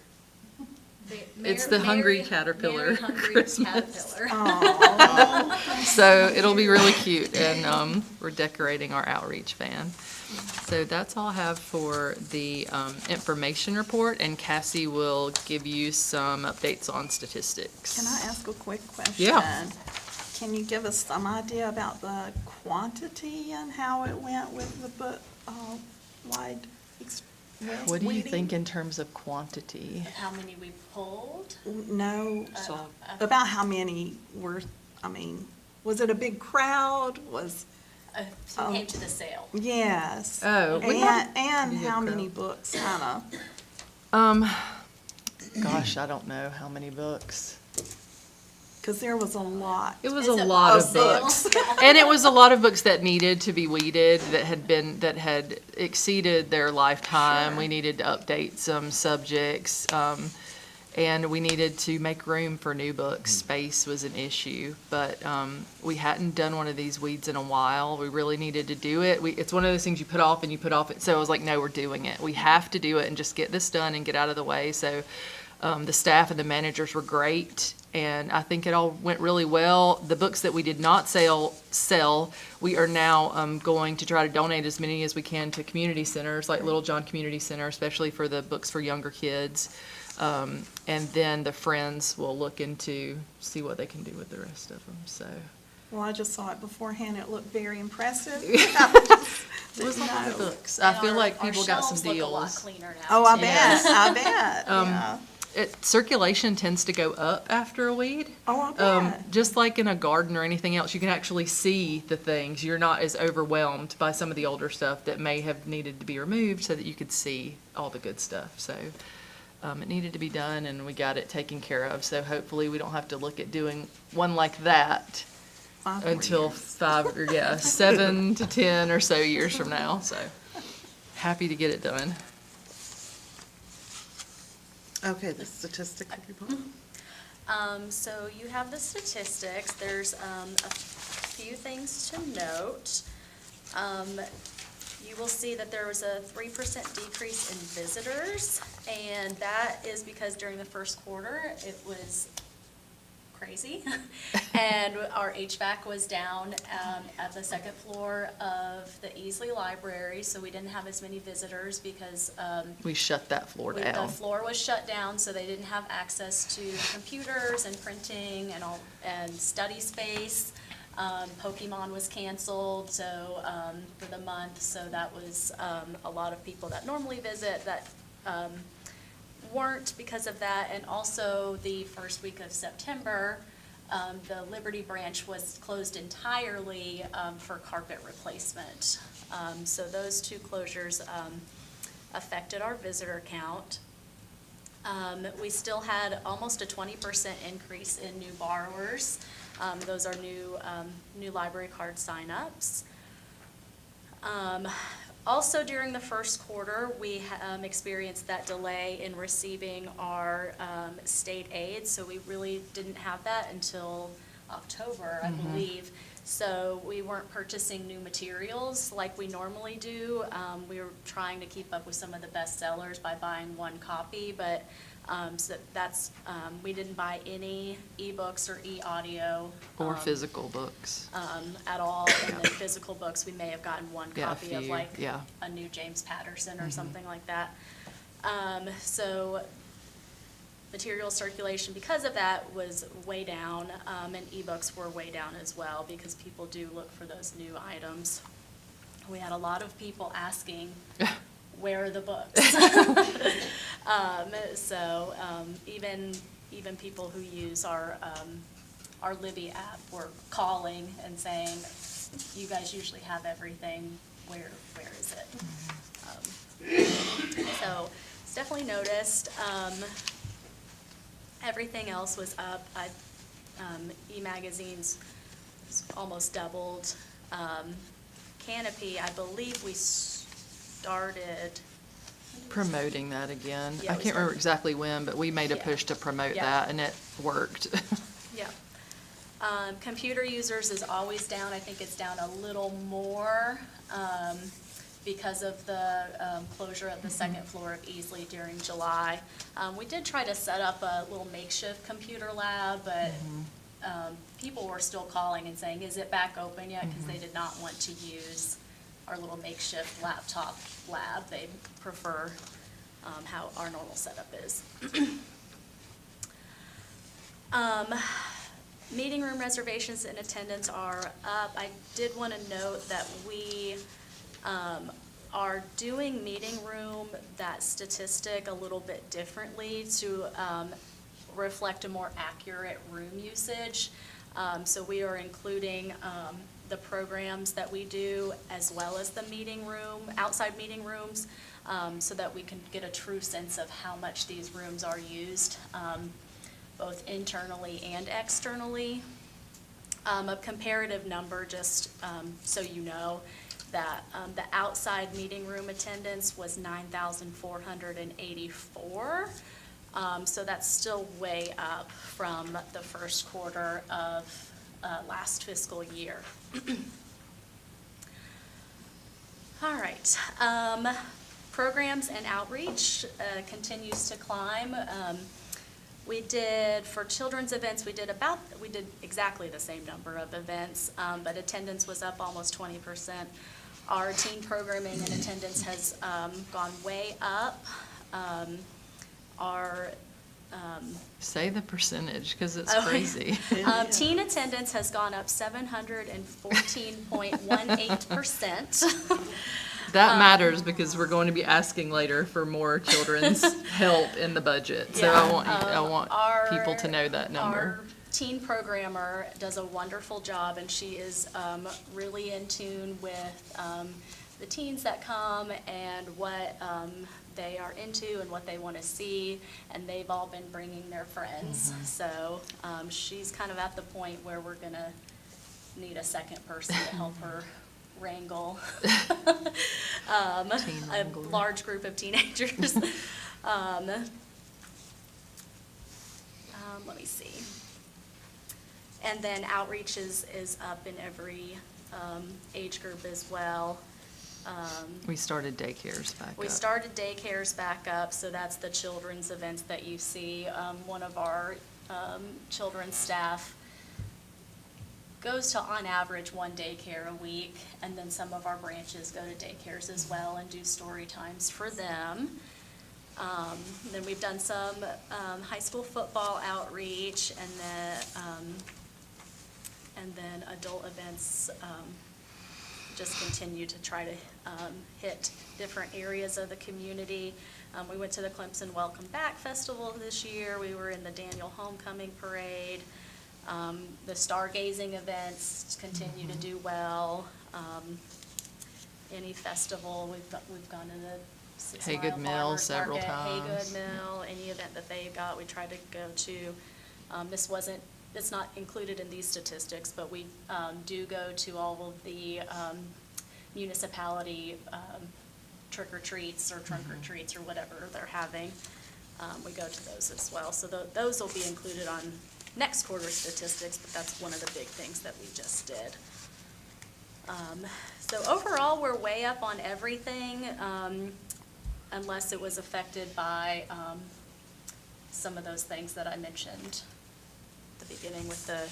It's the hungry caterpillar Christmas. So it'll be really cute, and we're decorating our outreach van. So that's all I have for the information report, and Cassie will give you some updates on statistics. Can I ask a quick question? Yeah. Can you give us some idea about the quantity and how it went with the book wide? What do you think in terms of quantity? How many we pulled? No, about how many were, I mean, was it a big crowd? Who came to the sale? Yes. Oh, we And Pretty good how many crowd. books, kind of? Gosh, I don't know how many books. Because there was a lot. It was Is a it lot on of sale? books. And it was a lot of books that needed to be weeded, that had exceeded their lifetime. Sure. We needed to update some subjects, and we needed to make room for new books. Space was an issue, but we hadn't done one of these weeds in a while. We really needed to do it. It's one of those things you put off and you put off. So I was like, no, we're doing it. We have to do it and just get this done and get out of the way. So the staff and the managers were great, and I think it all went really well. The books that we did not sell, we are now going to try to donate as many as we can to community centers, like Little John Community Center, especially for the books for younger kids. And then the Friends will look into, see what they can do with the rest of them, so. Well, I just saw it beforehand. It looked very impressive. It was a lot of books. I And feel our- like our people got some shelves look a lot deals. cleaner now, Oh, I too. bet, Yes. I bet, yeah. Circulation tends to go up after a weed. Oh, I bet. Just like in a garden or anything else, you can actually see the things. You're not as overwhelmed by some of the older stuff that may have needed to be removed so that you could see all the good stuff. So it needed to be done, and we got it taken care of. So hopefully we don't have to look at doing one like that 5 more until years. 7 to 10 or so years from now. So happy to get it done. Okay, the statistical report. So you have the statistics. There's a few things to note. You will see that there was a 3% decrease in visitors, and that is because during the first quarter, it was crazy. And our HVAC was down at the second floor of the Easley Library, so we didn't have as many visitors because We shut that floor the down. floor was shut down, so they didn't have access to computers and printing and study space. Pokemon was canceled, so, for the month, so that was, a lot of people that normally visit that, weren't because of that. And also the first week of September, the Liberty branch was closed entirely, for carpet replacement. So those two closures, affected our visitor count. We still had almost a 20% increase in new borrowers. Those are new library card signups. Also, during the first quarter, we experienced that delay in receiving our state aid, so we really didn't have that until October, I believe. So we weren't purchasing new materials like we normally do. We were trying to keep up with some of the bestsellers by buying one copy, but so that's, we didn't buy any ebooks or e-audio. Or physical books. At all. And then physical books, we may have gotten one Yeah, a copy of few, like yeah. a new James Patterson or something like that. So material circulation because of that was way down, and ebooks were way down as well because people do look for those new items. We had a lot of people asking, where are the books? So even people who use our Libby app were calling and saying, you guys usually have everything, where is it? So it's definitely noticed. Everything else was up. E-magazines almost doubled. Canopy, I believe we started. Promoting that again. Yeah, I we can't remember started- exactly when, but we made a Yeah. push to promote Yeah. that, and it worked. Yeah. Computer users is always down. I think it's down a little more because of the closure of the second floor of Easley during July. We did try to set up a little makeshift computer lab, but people were still calling and saying, is it back open yet? Because they did not want to use our little makeshift laptop lab. They prefer how our normal setup is. Meeting room reservations and attendance are up. I did want to note that we are doing meeting room, that statistic, a little bit differently to reflect a more accurate room usage. So we are including the programs that we do as well as the meeting room, outside meeting rooms, so that we can get a true sense of how much these rooms are used. both internally and externally. A comparative number, just so you know, that the outside meeting room attendance was 9,484. So that's still way up from the first quarter of last fiscal year. All right. Programs and outreach continues to climb. We did, for children's events, we did exactly the same number of events, but attendance was up almost 20%. Our teen programming and attendance has gone way up. Say the percentage, because it's Oh, crazy. Teen attendance has gone up 714.18%. That matters because we're going to be asking later for more children's help in the budget. So I want people to know that number. Our teen programmer does a wonderful job, and she is really in tune with the teens that come and what they are into and what they want to see, and they've all been bringing their friends. So she's kind of at the point where we're going to need a second person to help her wrangle a large group of teenagers. Let me see. And then outreach is up in every age group as well. We started daycares back up. We started daycares back up, so that's the children's events that you see. One of our children's staff goes to, on average, one daycare a week, and then some of our branches go to daycares as well and do story times for them. Then we've done some high school football outreach, and then adult events just continue to try to hit different areas of the community. We went to the Clemson Welcome Back Festival this year. We were in the Daniel Homecoming Parade. The stargazing events continue to do well. Any festival, we've gone to the 6 Mile Haygood Mill Farmers several Market, times. Haygood Mill, any event that they've got, we try to go to. It's not included in these statistics, but we do go to all of the municipality trick-or-treats or trunk-or-treats or whatever they're having. We go to those as well. So those will be included on next quarter's statistics, but that's one of the big things that we just did. So overall, we're way up on everything, unless it was affected by some of those things that I mentioned at the beginning with the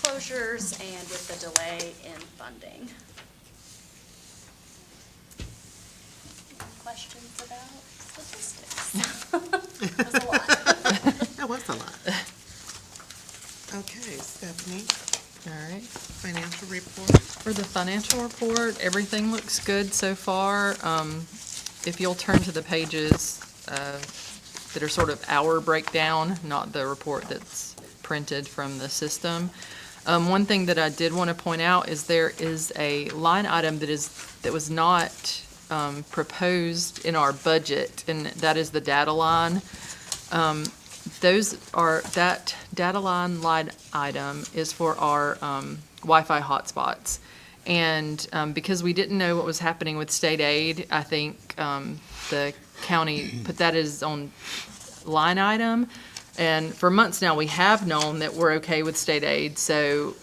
closures and with the delay in funding. Any questions about statistics? That was a lot. That was a lot. Okay, Stephanie, All right. financial report. For the financial report, everything looks good so far. If you'll turn to the pages that are sort of our breakdown, not the report that's printed from the system. One thing that I did want to point out is there is a line item that was not proposed in our budget, and that is the data line. That data line item is for our Wi-Fi hotspots. And because we didn't know what was happening with state aid, I think the county put that as on line item. And for months now, we have known that we're okay with state aid, so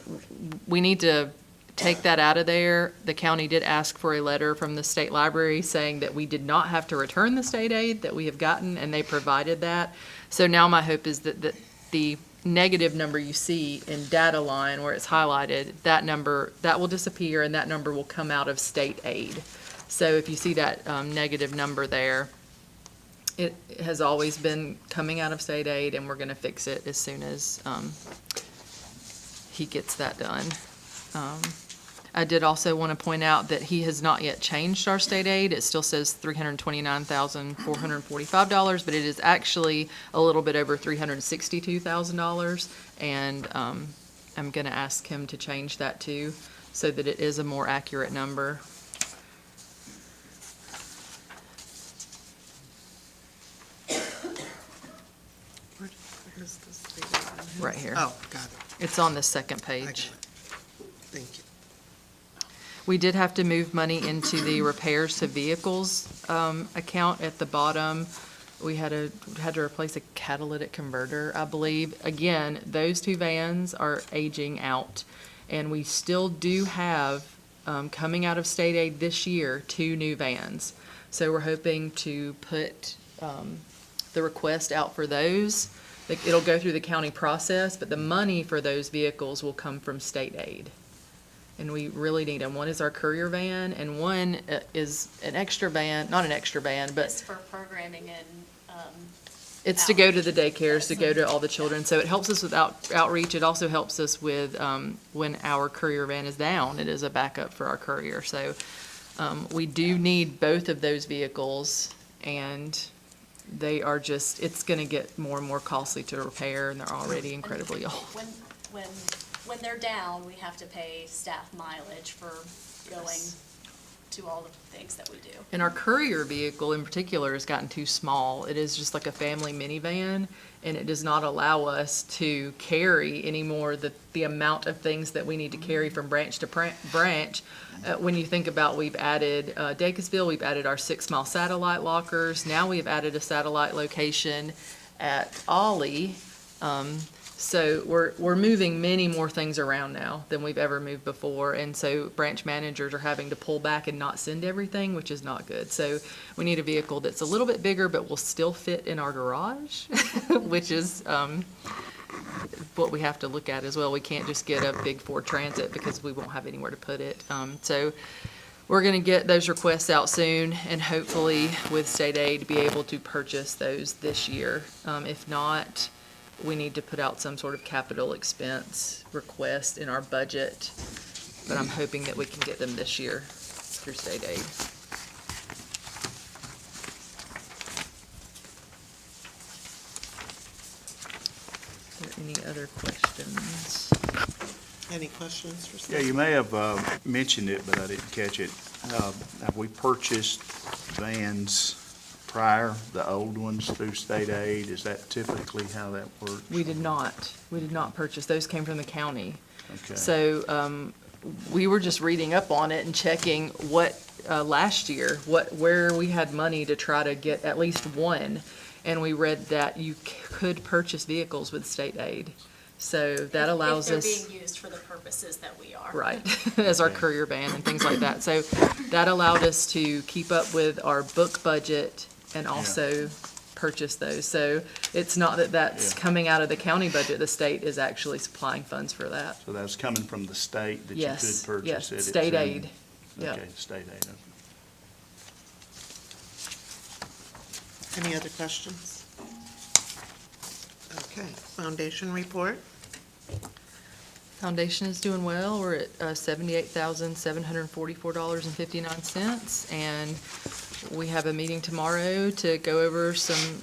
we need to take that out of there. The county did ask for a letter from the state library saying that we did not have to return the state aid that we have gotten, and they provided that. So now my hope is that the negative number you see in data line where it's highlighted, that number, that will disappear and that number will come out of state aid. So if you see that negative number there, it has always been coming out of state aid, and we're going to fix it as soon as he gets that done. I did also want to point out that he has not yet changed our state aid. It still says $329,445, but it is actually a little bit over $362,000. And I'm going to ask him to change that too, so that it is a more accurate number. Where is the state aid? here. Oh, got it. It's on the second I got page. it. Thank you. We did have to move money into the repairs to vehicles account at the bottom. We had to replace a catalytic converter, I believe. Again, those two vans are aging out, and we still do have, coming out of state aid this year, 2 new vans. So we're hoping to put the request out for those. Like, it'll go through the county process, but the money for those vehicles will come from state aid. And we really need them. One is our courier van, and one is an extra van, not an extra van, but It's for programming and, it's to go to the daycares, to go to all the children. So it helps us with outreach. It also helps us with when our courier van is down. It is a backup for our courier. So we do need both of those vehicles, and they are just, it's going to get more and more costly to repair, and they're already incredibly old. when they're down, we have to pay staff mileage for going to all the things that we do. And our courier vehicle in particular has gotten too small. It is just like a family minivan, and it does not allow us to carry anymore the amount of things that we need to carry from branch to branch. When you think about, we've added Dacusville, we've added our 6-mile satellite lockers. Now we've added a satellite location at Ollie. So we're moving many more things around now than we've ever moved before, and so branch managers are having to pull back and not send everything, which is not good. So we need a vehicle that's a little bit bigger but will still fit in our garage, which is what we have to look at as well. We can't just get a big Ford Transit because we won't have anywhere to put it. So we're going to get those requests out soon, and hopefully with state aid be able to purchase those this year. If not, we need to put out some sort of capital expense request in our budget, but I'm hoping that we can get them this year through state aid. Are there any other questions? Any questions for Yeah, Steve? you may have mentioned it, but I didn't catch it. Have we purchased vans prior, the old ones through state aid? Is that typically how that works? We did not. We did not purchase. Those came from the county. Okay. So we were just reading up on it and checking what, last year, where we had money to try to get at least one. And we read that you could purchase vehicles with state aid. So that allows us. If they're being used for the purposes that we are. Right, as our Okay. courier van and things like that. So that allowed us to keep up with our book budget and also purchase those. So it's not that that's Yeah. coming out of the county budget. The state is actually supplying funds for that. So that's coming from the state that you Yes, could purchase yes, it? It's state in- aid. Yeah. Okay, state aid. Okay. Any other questions? Okay, foundation report. Foundation is doing well. We're at $78,744.59, and we have a meeting tomorrow to go over some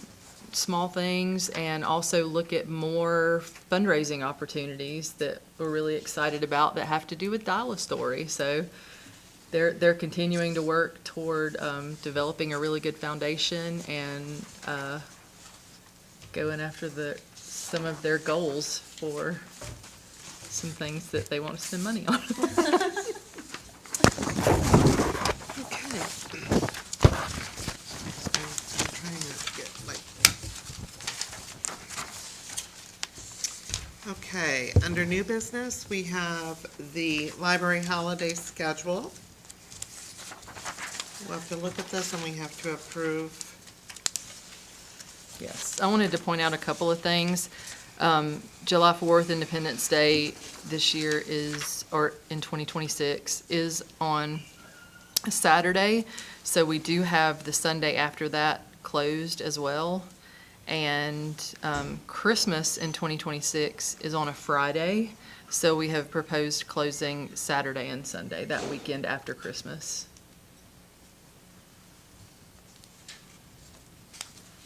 small things and also look at more fundraising opportunities that we're really excited about that have to do with Dial-A-Story. So they're continuing to work toward developing a really good foundation and going after some of their goals for some things that they want to spend money on. Okay. I'm trying not to get Okay, under new business, we have the library holiday schedule. We'll have to look at this and we have to approve. Yes, I wanted to point out a couple of things. July 4th, Independence Day this year or in 2026, is on a Saturday. So we do have the Sunday after that closed as well. And Christmas in 2026 is on a Friday. So we have proposed closing Saturday and Sunday, that weekend after Christmas.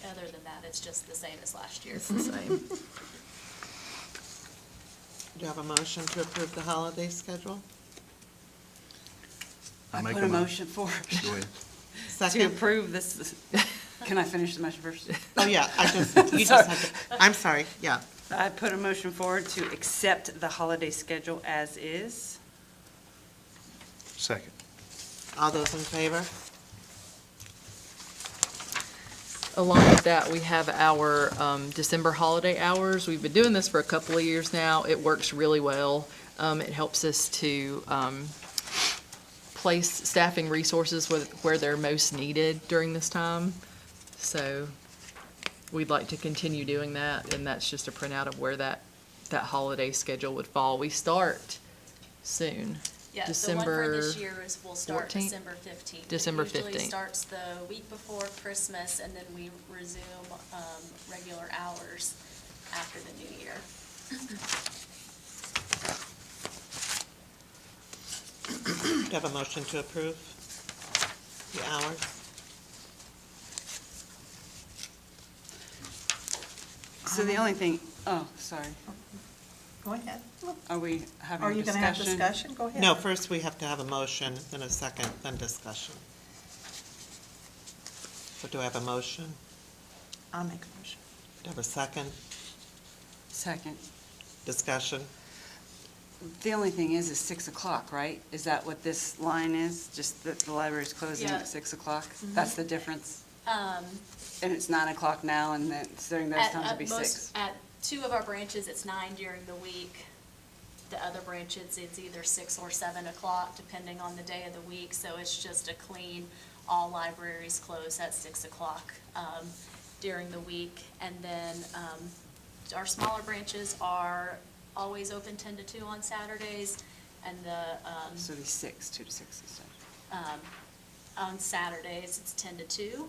Other than that, it's just the same as last year. It's the same. Do you have a motion to approve the holiday schedule? I make put a motion for Go ahead. to Second? approve this. Can I finish the motion first? Oh, yeah, you just had to, I'm sorry, yeah. I put a motion forward to accept the holiday schedule as is. Second. All those in favor? Along with that, we have our December holiday hours. We've been doing this for a couple of years now. It works really well. It helps us to place staffing resources where they're most needed during this time. So we'd like to continue doing that, and that's just a printout of where that holiday schedule would fall. We start soon. Yeah, the one December for this year will start 14th? December 15th. December It usually 15th. starts the week before Christmas, and then we resume regular hours after the new year. Do you have a motion to approve the hours? So the only thing, oh, sorry, Go ahead. are we having Are a you going to have discussion? Go ahead. No, first we have to have a motion, then a second, then discussion. So do I have a motion? I'll make a motion. Do I have a second? Second. Discussion? The only thing is 6 o'clock, right? Is that what this line is? Just that the library's closing Yeah. at 6 o'clock? That's the difference? Um, And it's 9 o'clock now, and then during those times it'll be 6? At two of our branches, it's 9 during the week. The other branches, it's either 6 or 7 o'clock, depending on the day of the week. So it's just a clean, all libraries close at 6 o'clock during the week. And then our smaller branches are always open 10 to 2 on Saturdays. And So it'll be 6, 2 to 6 instead. on Saturdays, it's 10 to 2.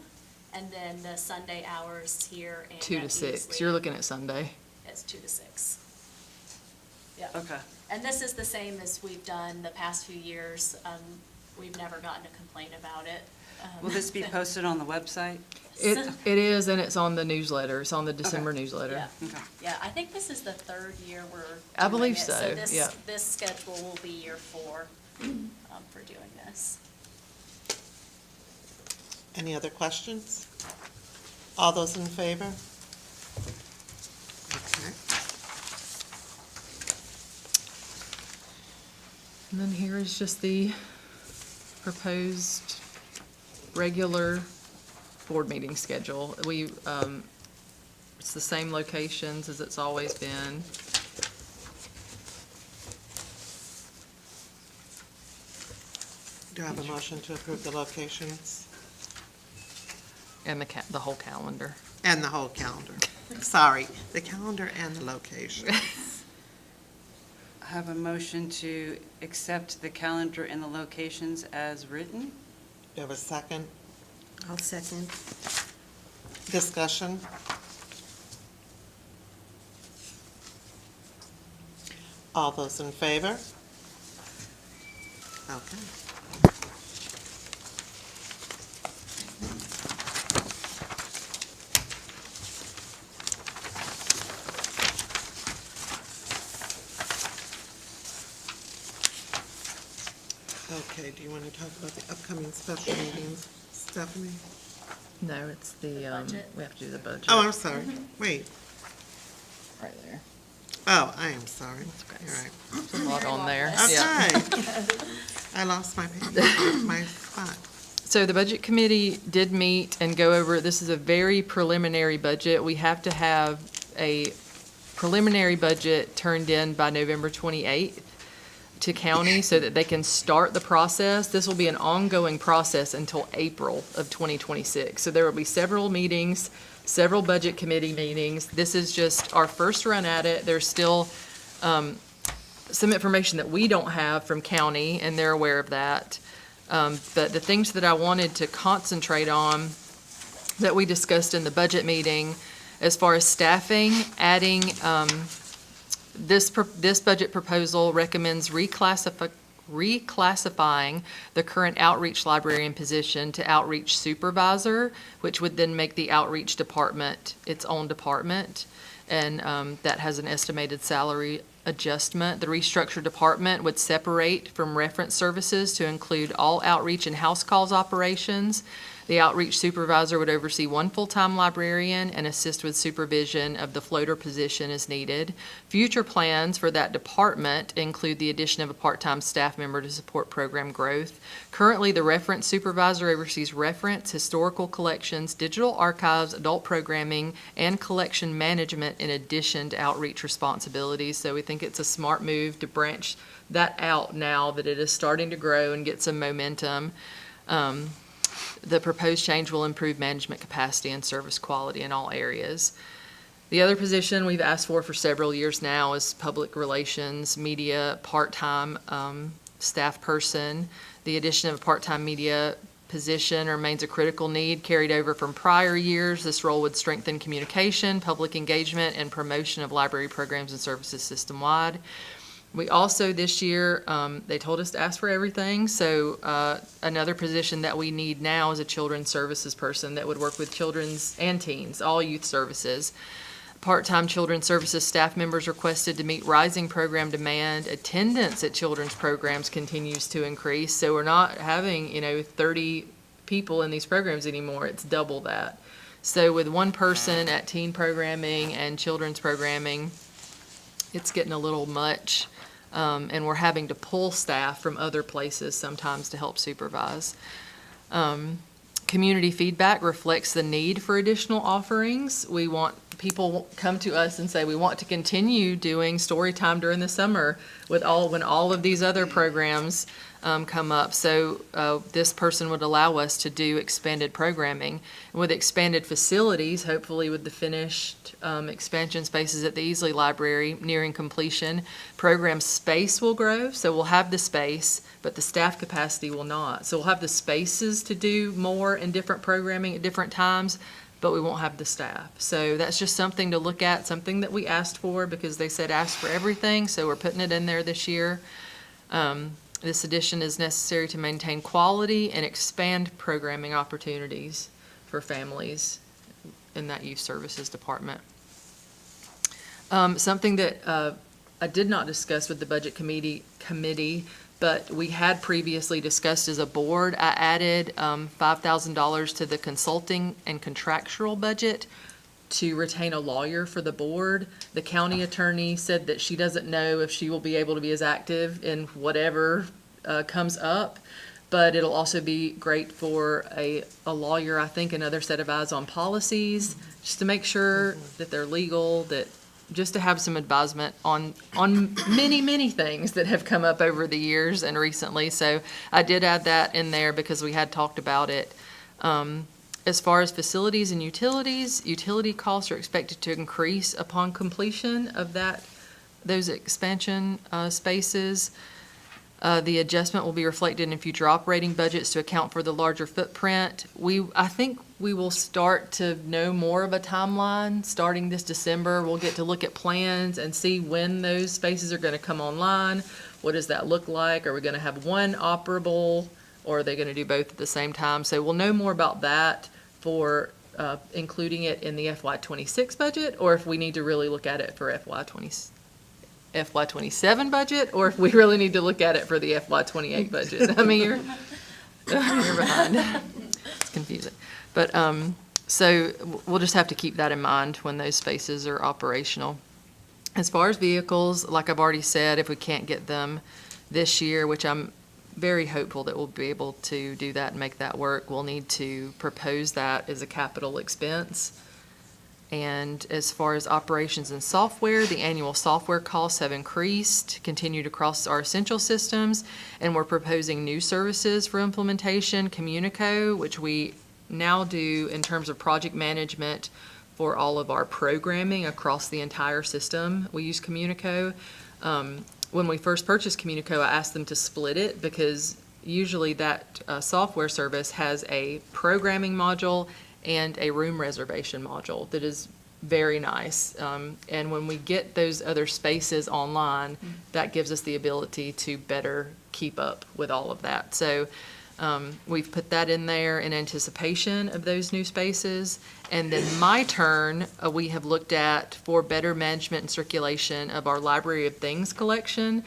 And then the Sunday hours here and 2 to at 6. Easley, You're looking at Sunday. it's 2 to 6. Yeah. Okay. And this is the same as we've done the past few years. We've never gotten a complaint about it. Will this be posted on the website? It is, and it's on the newsletter. It's on the December newsletter. Yeah. Okay. Yeah, I think this is the third year we're I doing believe it. so, this- yeah. This schedule will be year 4 for doing this. Any other questions? All those in favor? Okay. And then here is just the proposed regular board meeting schedule. It's the same locations as it's always been. Do I have a motion to approve the locations And the whole calendar. and the whole calendar? Sorry, the calendar and the location. I have a motion to accept the calendar and the locations as written. Do you have a second? I'll second. Discussion? All those in favor? Okay. Okay, do you want to talk about the upcoming special meetings, Stephanie? No, it's the, budget? we have to do the budget. Oh, I'm sorry. Wait. Right there. Oh, I am sorry. okay. You're right. There's a lot on there. Yeah. Okay. I lost my my spot. So the Budget Committee did meet and go over, this is a very preliminary budget. We have to have a preliminary budget turned in by November 28th to county so that they can start the process. This will be an ongoing process until April of 2026. So there will be several meetings, several Budget Committee meetings. This is just our first run at it. There's still some information that we don't have from county, and they're aware of that. But the things that I wanted to concentrate on that we discussed in the budget meeting, as far as staffing, adding, this budget proposal recommends reclassifying the current outreach librarian position to outreach supervisor, which would then make the outreach department its own department. And that has an estimated salary adjustment. The restructured department would separate from reference services to include all outreach and house calls operations. The The outreach supervisor would oversee one full-time librarian and assist with supervision of the floater position as needed. Future plans for that department include the addition of a part-time staff member to support program growth. Currently, the reference supervisor oversees reference, historical collections, digital archives, adult programming, and collection management in addition to outreach responsibilities. So we think it's a smart move to branch that out now that it is starting to grow and get some momentum. The proposed change will improve management capacity and service quality in all areas. The other position we've asked for several years now is public relations, media, part-time staff person. The addition of a part-time media position remains a critical need carried over from prior years. This role would strengthen communication, public engagement, and promotion of library programs and services system-wide. We also, this year, they told us to ask for everything, so another position that we need now is a children's services person that would work with children's and teens, all youth services. Part-time children's services staff members requested to meet rising program demand. Attendance at children's programs continues to increase, so we're not having, 30 people in these programs anymore. It's double that. So with one person at teen programming and children's programming, it's getting a little much. And we're having to pull staff from other places sometimes to help supervise. Community feedback reflects the need for additional offerings. We want people come to us and say, we want to continue doing story time during the summer when all of these other programs come up. So this person would allow us to do expanded programming. And with expanded facilities, hopefully with the finished expansion spaces at the Easley Library nearing completion, program space will grow. So we'll have the space, but the staff capacity will not. So we'll have the spaces to do more and different programming at different times, but we won't have the staff. So that's just something to look at, something that we asked for because they said ask for everything, so we're putting it in there this year. This addition is necessary to maintain quality and expand programming opportunities for families in that youth services department. Something that I did not discuss with the budget committee, but we had previously discussed as a board, I added $5,000 to the consulting and contractual budget to retain a lawyer for the board. The county attorney said that she doesn't know if she will be able to be as active in whatever comes up, but it'll also be great for a lawyer, I think, another set of eyes on policies, just to make sure that they're legal, that just to have some advisement on many, many things that have come up over the years and recently. So I did add that in there because we had talked about it. As far as facilities and utilities, utility costs are expected to increase upon completion of those expansion spaces. The adjustment will be reflected in future operating budgets to account for the larger footprint. I think we will start to know more of a timeline starting this December. We'll get to look at plans and see when those spaces are going to come online. What does that look like? Are we going to have one operable, or are they going to do both at the same time? So we'll know more about that for including it in the FY26 budget, or if we need to really look at it for FY27 budget, or if we really need to look at it for the FY28 budget. I mean, you're behind. It's confusing. But so we'll just have to keep that in mind when those spaces are operational. As far as vehicles, like I've already said, if we can't get them this year, which I'm very hopeful that we'll be able to do that and make that work, we'll need to propose that as a capital expense. And as far as operations and software, the annual software costs have increased, continued across our essential systems, and we're proposing new services for implementation. Communico, which we now do in terms of project management for all of our programming across the entire system. We use Communico. When we first purchased Communico, I asked them to split it because usually that software service has a programming module and a room reservation module that is very nice. And when we get those other spaces online, that gives us the ability to better keep up with all of that. So we've put that in there in anticipation of those new spaces. And then my turn, we have looked at for better management and circulation of our Library of Things collection.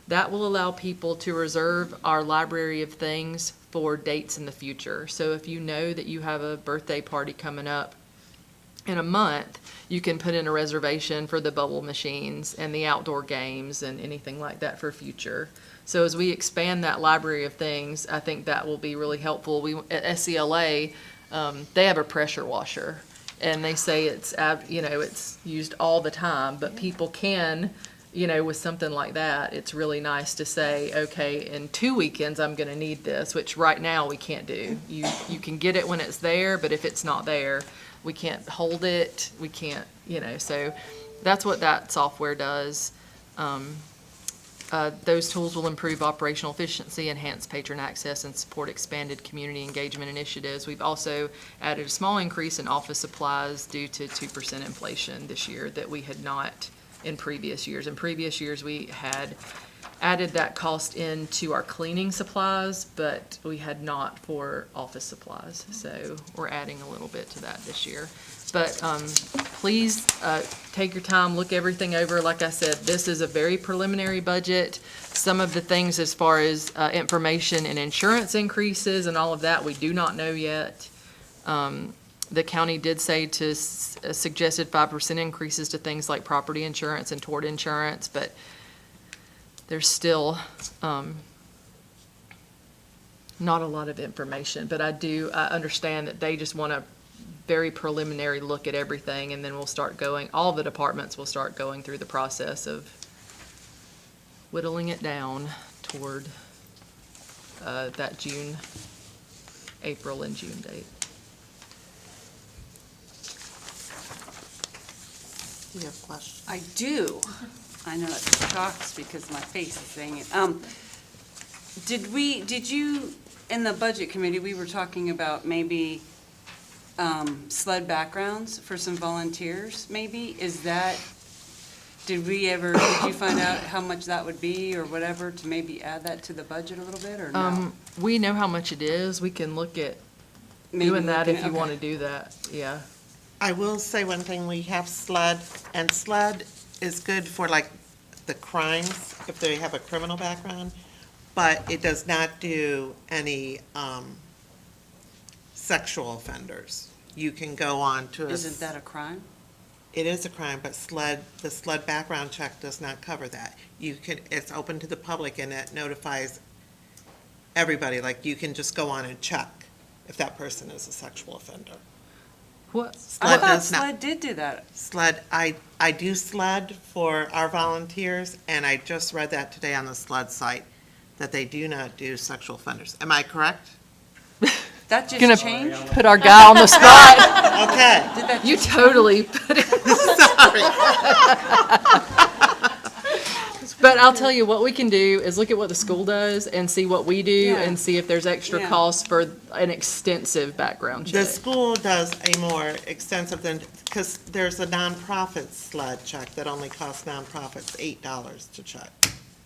That will allow people to reserve our library of things for dates in the future. So if you know that you have a birthday party coming up in a month, you can put in a reservation for the bubble machines and the outdoor games and anything like that for future. So as we expand that library of things, I think that will be really helpful. At SCLA, they have a pressure washer, and they say it's used all the time, but people can, with something like that, it's really nice to say, okay, in 2 weekends, I'm gonna need this, which right now we can't do. You can get it when it's there, but if it's not there, we can't hold it, we can't, so that's what that software does. Those tools will improve operational efficiency, enhance patron access, and support expanded community engagement initiatives. We've also added a small increase in office supplies due to 2% inflation this year that we had not in previous years. In previous years, we had added that cost into our cleaning supplies, but we had not for office supplies. So we're adding a little bit to that this year. But please take your time, look everything over. Like I said, this is a very preliminary budget. Some of the things as far as information and insurance increases and all of that, we do not know yet. The county did say to suggested 5% increases to things like property insurance and tort insurance, but there's still not a lot of information. But I understand that they just want a very preliminary look at everything, and then we'll start going, all the departments will start going through the process of whittling it down toward that April and June date. Do you have questions? I do. I know that shocks because my face is saying it. Did you, in the budget committee, we were talking about maybe sled backgrounds for some volunteers, maybe? Did you find out how much that would be or whatever to maybe add that to the budget a little bit or no? We know how much it is. We can look at doing that if you want to do that, yeah. I will say one thing, we have SLED, and SLED is good for like the crimes, if they have a criminal background, but it does not do any sexual offenders. You can go on to Isn't that a crime? It is a crime, but the SLED background check does not cover that. It's open to the public and it notifies everybody, like you can just go on and check if that person is a sexual offender. What? SLED I thought does not. SLED did that. SLED, I do SLED for our volunteers, and I just read that today on the SLED site, that they do not do sexual offenders. Am I correct? That Gonna just changed? put our guy on the spot. Okay, You totally put it. sorry. But I'll tell you, what we can do is look at what the school does and see what we do Yeah. and see if there's extra Yeah. costs for an extensive background The check. school does a more extensive than, because there's a nonprofit SLED check that only costs nonprofits $8 to check.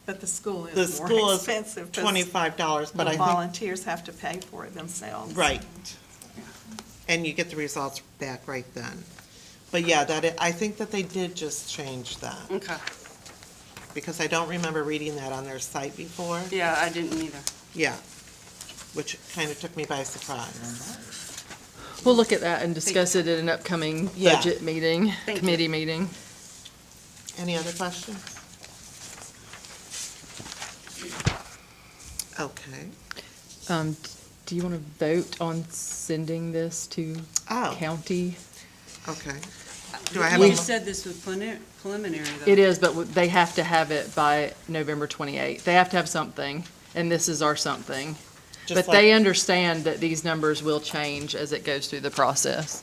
But the school The is more school is expensive. 'cause $25, but the I think, volunteers have to pay for it themselves. right. And you get the results back right then. But yeah, I think that they did just change that, Okay. because I don't remember reading that on their site before. Yeah, I didn't either. Yeah, which kind of took me by surprise. We'll look at that and discuss it at an upcoming Yeah. budget meeting, Thank you. committee meeting. Any other questions? Okay. Do you want to vote on sending this to Oh, county? okay. Do I have You a, said this was preliminary, though. It is, but they have to have it by November 28th. They have to have something, and this is our something. just But they like, understand that these numbers will change as it goes through the process.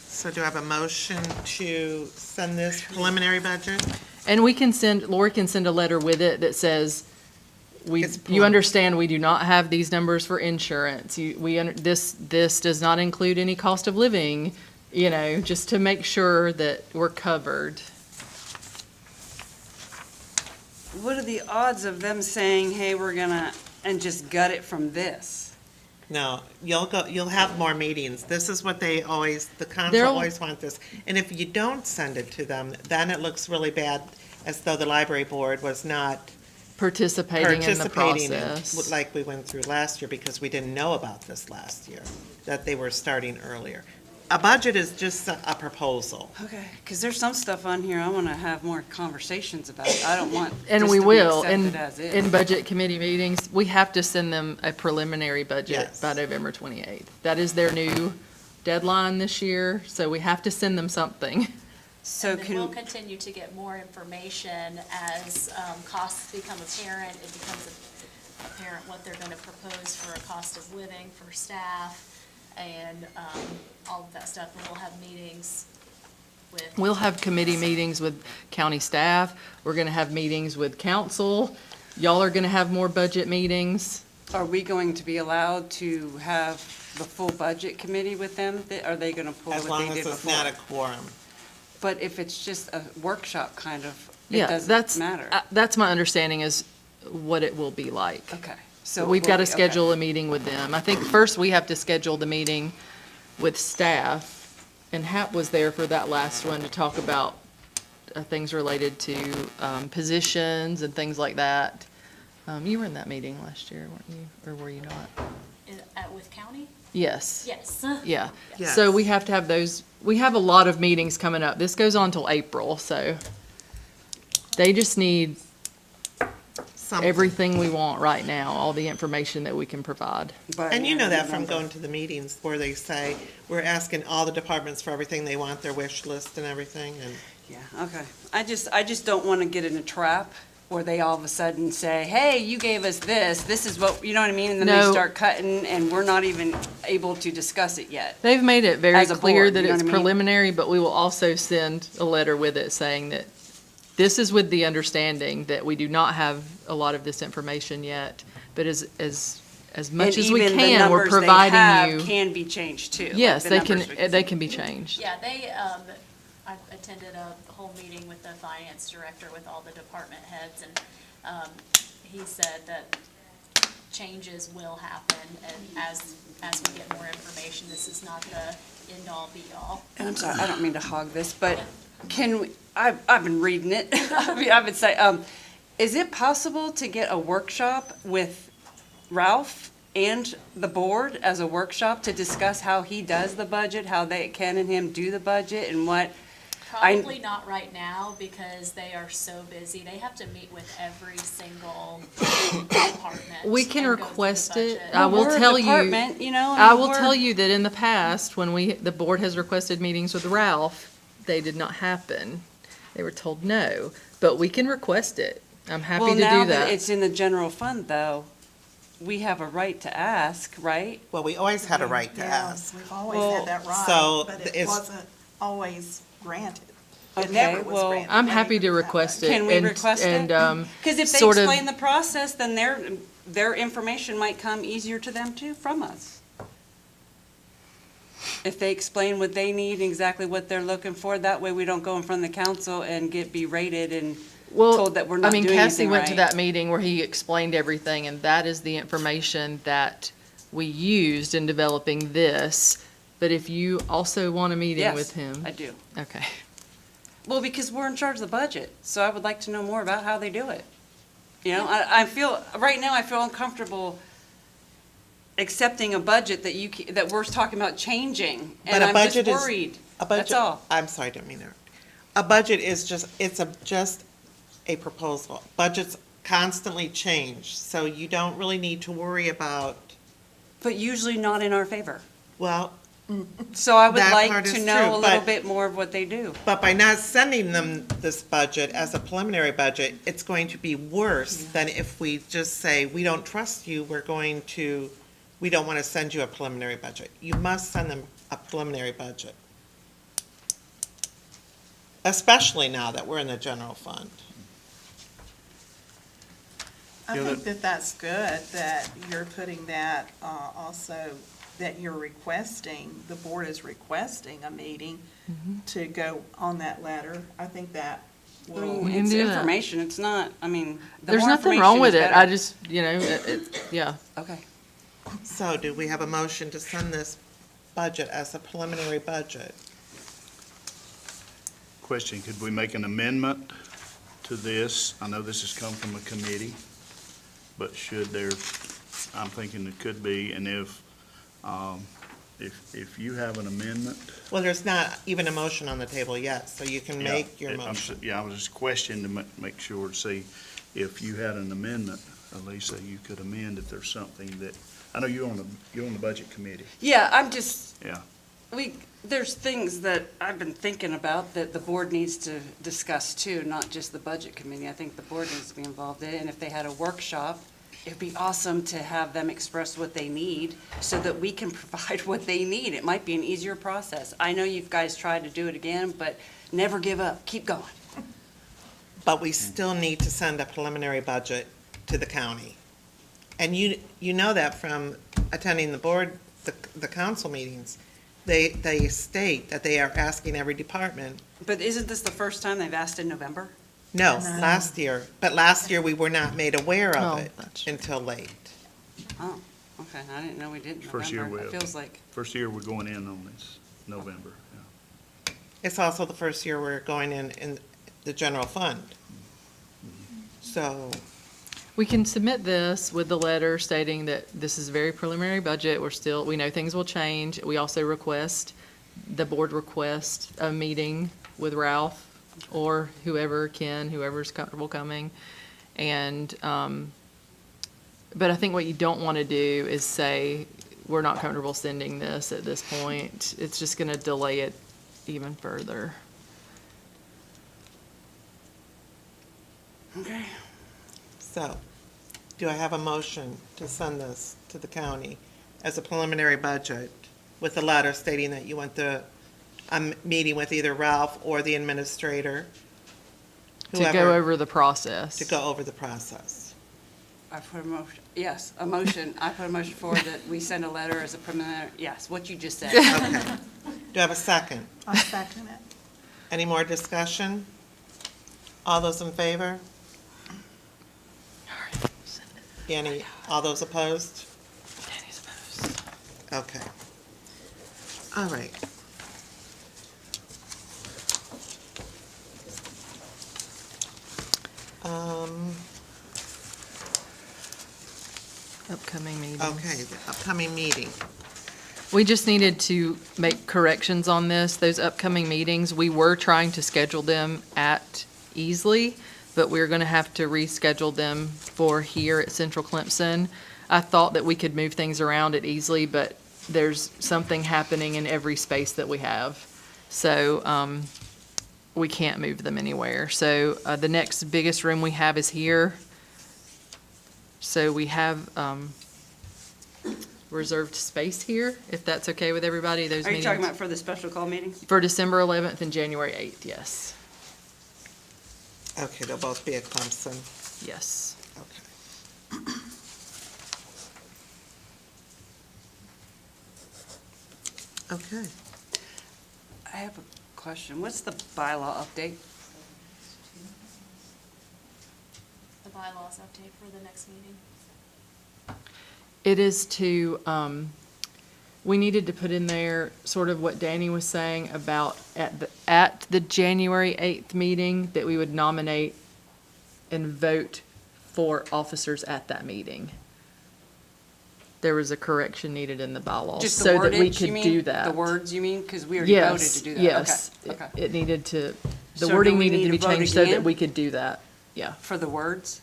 so do I have a motion to send this preliminary budget? And Lori can send a letter with it that says, It's you preliminary. understand we do not have these numbers for insurance. This does not include any cost of living, just to make sure that we're covered. What are the odds of them saying, hey, we're gonna, and just gut it from this? No, you'll have more meetings. This is what the council They'll- always want this. And if you don't send it to them, then it looks really bad as though the library board was not Participating in the participating process. like we went through last year, because we didn't know about this last year, that they were starting earlier. A budget is just a proposal. Okay, because there's some stuff on here I want to have more conversations about. I don't want And just we to be will, accepted as is. in budget committee meetings, we have to send them a preliminary budget Yes. by November 28th. That is their new deadline this year, so we have to send them something. So And then we'll can, continue to get more information as costs become apparent. It becomes apparent what they're going to propose for a cost of living for staff and all of that stuff. And we'll have meetings with. We'll have committee meetings with county staff. We're going to have meetings with council. Y'all are going to have more budget meetings. are we going to be allowed to have the full budget committee with them? Are they going to pull As what long they as did it's not a before? quorum. But if it's just a workshop kind of, it Yeah, doesn't matter. that's my understanding is what it will be like. Okay. So We've got to okay. schedule a meeting with them. I think first we have to schedule the meeting with staff, and Hap was there for that last one to talk about things related to positions and things like that. You were in that meeting last year, weren't you? Or were you not? With county? Yes. Yes. Yeah. Yes. So we have to have those, we have a lot of meetings coming up. This goes on till April, so they just need Something. everything we want right now, all the information that we can provide. But And you know that from November. going to the meetings where they say, we're asking all the departments for everything they want, their wish list and everything, and Yeah, okay. I just don't want to get in a trap where they all of a sudden say, hey, you gave us this is what, you know what I mean? And then they No. start cutting and we're not even able to discuss it yet. They've made it very As a clear board, that you know it's what I mean? preliminary, but we will also send a letter with it saying that this is with the understanding that we do not have a lot of this information yet, but as much as we And even the can, we're numbers they providing have you. can be changed too. like Yes, the they numbers we can, they can be changed. Yeah, I attended a whole meeting with the finance director with all the department heads, and he said that changes will happen, and as we get more information, this is not the end-all, be-all. And I'm sorry, I don't mean to hog this, but can we, I've been reading it. I would say, is it possible to get a workshop with Ralph and the board as a workshop to discuss how he does the budget, how Ken and him do the budget and what? Probably not right now, because they are so busy. They have to meet with every single department. We can and go through the request it. budget. I will We're a tell you. department, you know, I will tell you that in the past, when the board has requested meetings with Ralph, they did not happen. They were told no, but we can request it. I'm happy to do Well, now that that. it's in the general fund though, we have a right to ask, right? well, we always had a right to Yeah, ask. we've always Well, had that right, so but it it's- wasn't always granted. It Okay, never was well, granted. I'm Let me happy put to it that way. request it. Can we and- request it? And, Because if they sort of- explain the process, then their information might come easier to them too, from us. If they explain what they need, exactly what they're looking for, that way we don't go in front of the council and get berated and well, told that we're not I mean, doing Cassie anything went to right. that meeting where he explained everything, and that is the information that we used in developing this. But if you also want a meeting with Yes, him. I do. Okay. Well, because we're in charge of the budget, so I would like to know more about how they do it. You know, I feel, right now, I feel uncomfortable accepting a budget that we're talking about changing, But and a I'm just budget is- worried. A budget, That's all. I'm sorry, I didn't mean that. A budget is just a proposal. Budgets constantly change, so you don't really need to worry about, But usually not in our favor. well, So I would That like part to is know true, a little but- bit more of what they do. but by not sending them this budget as a preliminary budget, it's going to be worse than if we just say, we don't trust you, we don't want to send you a preliminary budget. You must send them a preliminary budget. Especially now that we're in the general fund. I think that that's good, that you're putting that, also, that you're requesting, the board is requesting a meeting to go on that letter. I think that I will, mean, can it's do that. information, it's not, I mean, the There's more nothing wrong information with is it. better. I just, yeah. Okay. So do we have a motion to send this budget as a preliminary budget? Question, could we make an amendment to this? I know this has come from a committee, but should there, I'm thinking it could be, and if you have an amendment. Well, there's not even a motion on the table yet, so you can Yeah, make your I'm motion. Yeah, I was just questioning to make sure to see if you had an amendment, Elisa, you could amend if there's something that, I know you're on the budget committee. Yeah, I'm just, Yeah. there's things that I've been thinking about that the board needs to discuss too, not just the budget committee. I think the board needs to be involved in it, and if they had a workshop, it'd be awesome to have them express what they need so that we can provide what they need. It might be an easier process. I know you guys tried to do it again, but never give up. Keep going. But we still need to send a preliminary budget to the county. And you know that from attending the board, the council meetings. They state that they are asking every department. But isn't this the first time they've asked in November? No, last year. But last year, we were not made aware Oh, of it until late. Oh, okay. I didn't know we did in First year November. we It have. feels like, First year we're going in on this, November. Yeah. It's also the first year we're going in the general fund. So, We can submit this with the letter stating that this is a very preliminary budget. We know things will change. We also the board request a meeting with Ralph or whoever's comfortable coming. And, but I think what you don't want to do is say, we're not comfortable sending this at this point. It's just going to delay it even further. okay. so, do I have a motion to send this to the county as a preliminary budget with a letter stating that you want a meeting with either Ralph or the administrator? To go whoever, over the process. to go over the process. I put a motion, yes, a motion. I put a motion forward that we send a letter as a preliminary, yes, what you just said. Okay. Do I have a second? I'll second it. Any more discussion? All those in favor? All those opposed? Danny's opposed. Okay. All right. Upcoming meetings. Okay, the upcoming meeting. We just needed to make corrections on this. Those upcoming meetings, we were trying to schedule them at Easley, but we're going to have to reschedule them for here at Central Clemson. I thought that we could move things around at Easley, but there's something happening in every space that we have. So we can't move them anywhere. So the next biggest room we have is here. So we have reserved space here, if that's okay with everybody, those Are you meetings. talking about for the special call meetings? For December 11th and January 8th, yes. Okay, they'll both be at Clemson. Yes. Okay. Okay. I have a question. What's the bylaw update? The bylaws update for the next meeting. It is we needed to put in there sort of what Danny was saying about at the January 8th meeting, that we would nominate and vote for officers at that meeting. There was a correction needed in the bylaws Just the so that we wordage, you could mean? do that. The words, you mean? Because we already voted to do that. Yes, Okay, okay. It needed to, the So do wording we needed to need be to vote changed so that again? we could do that. Yeah, For the words?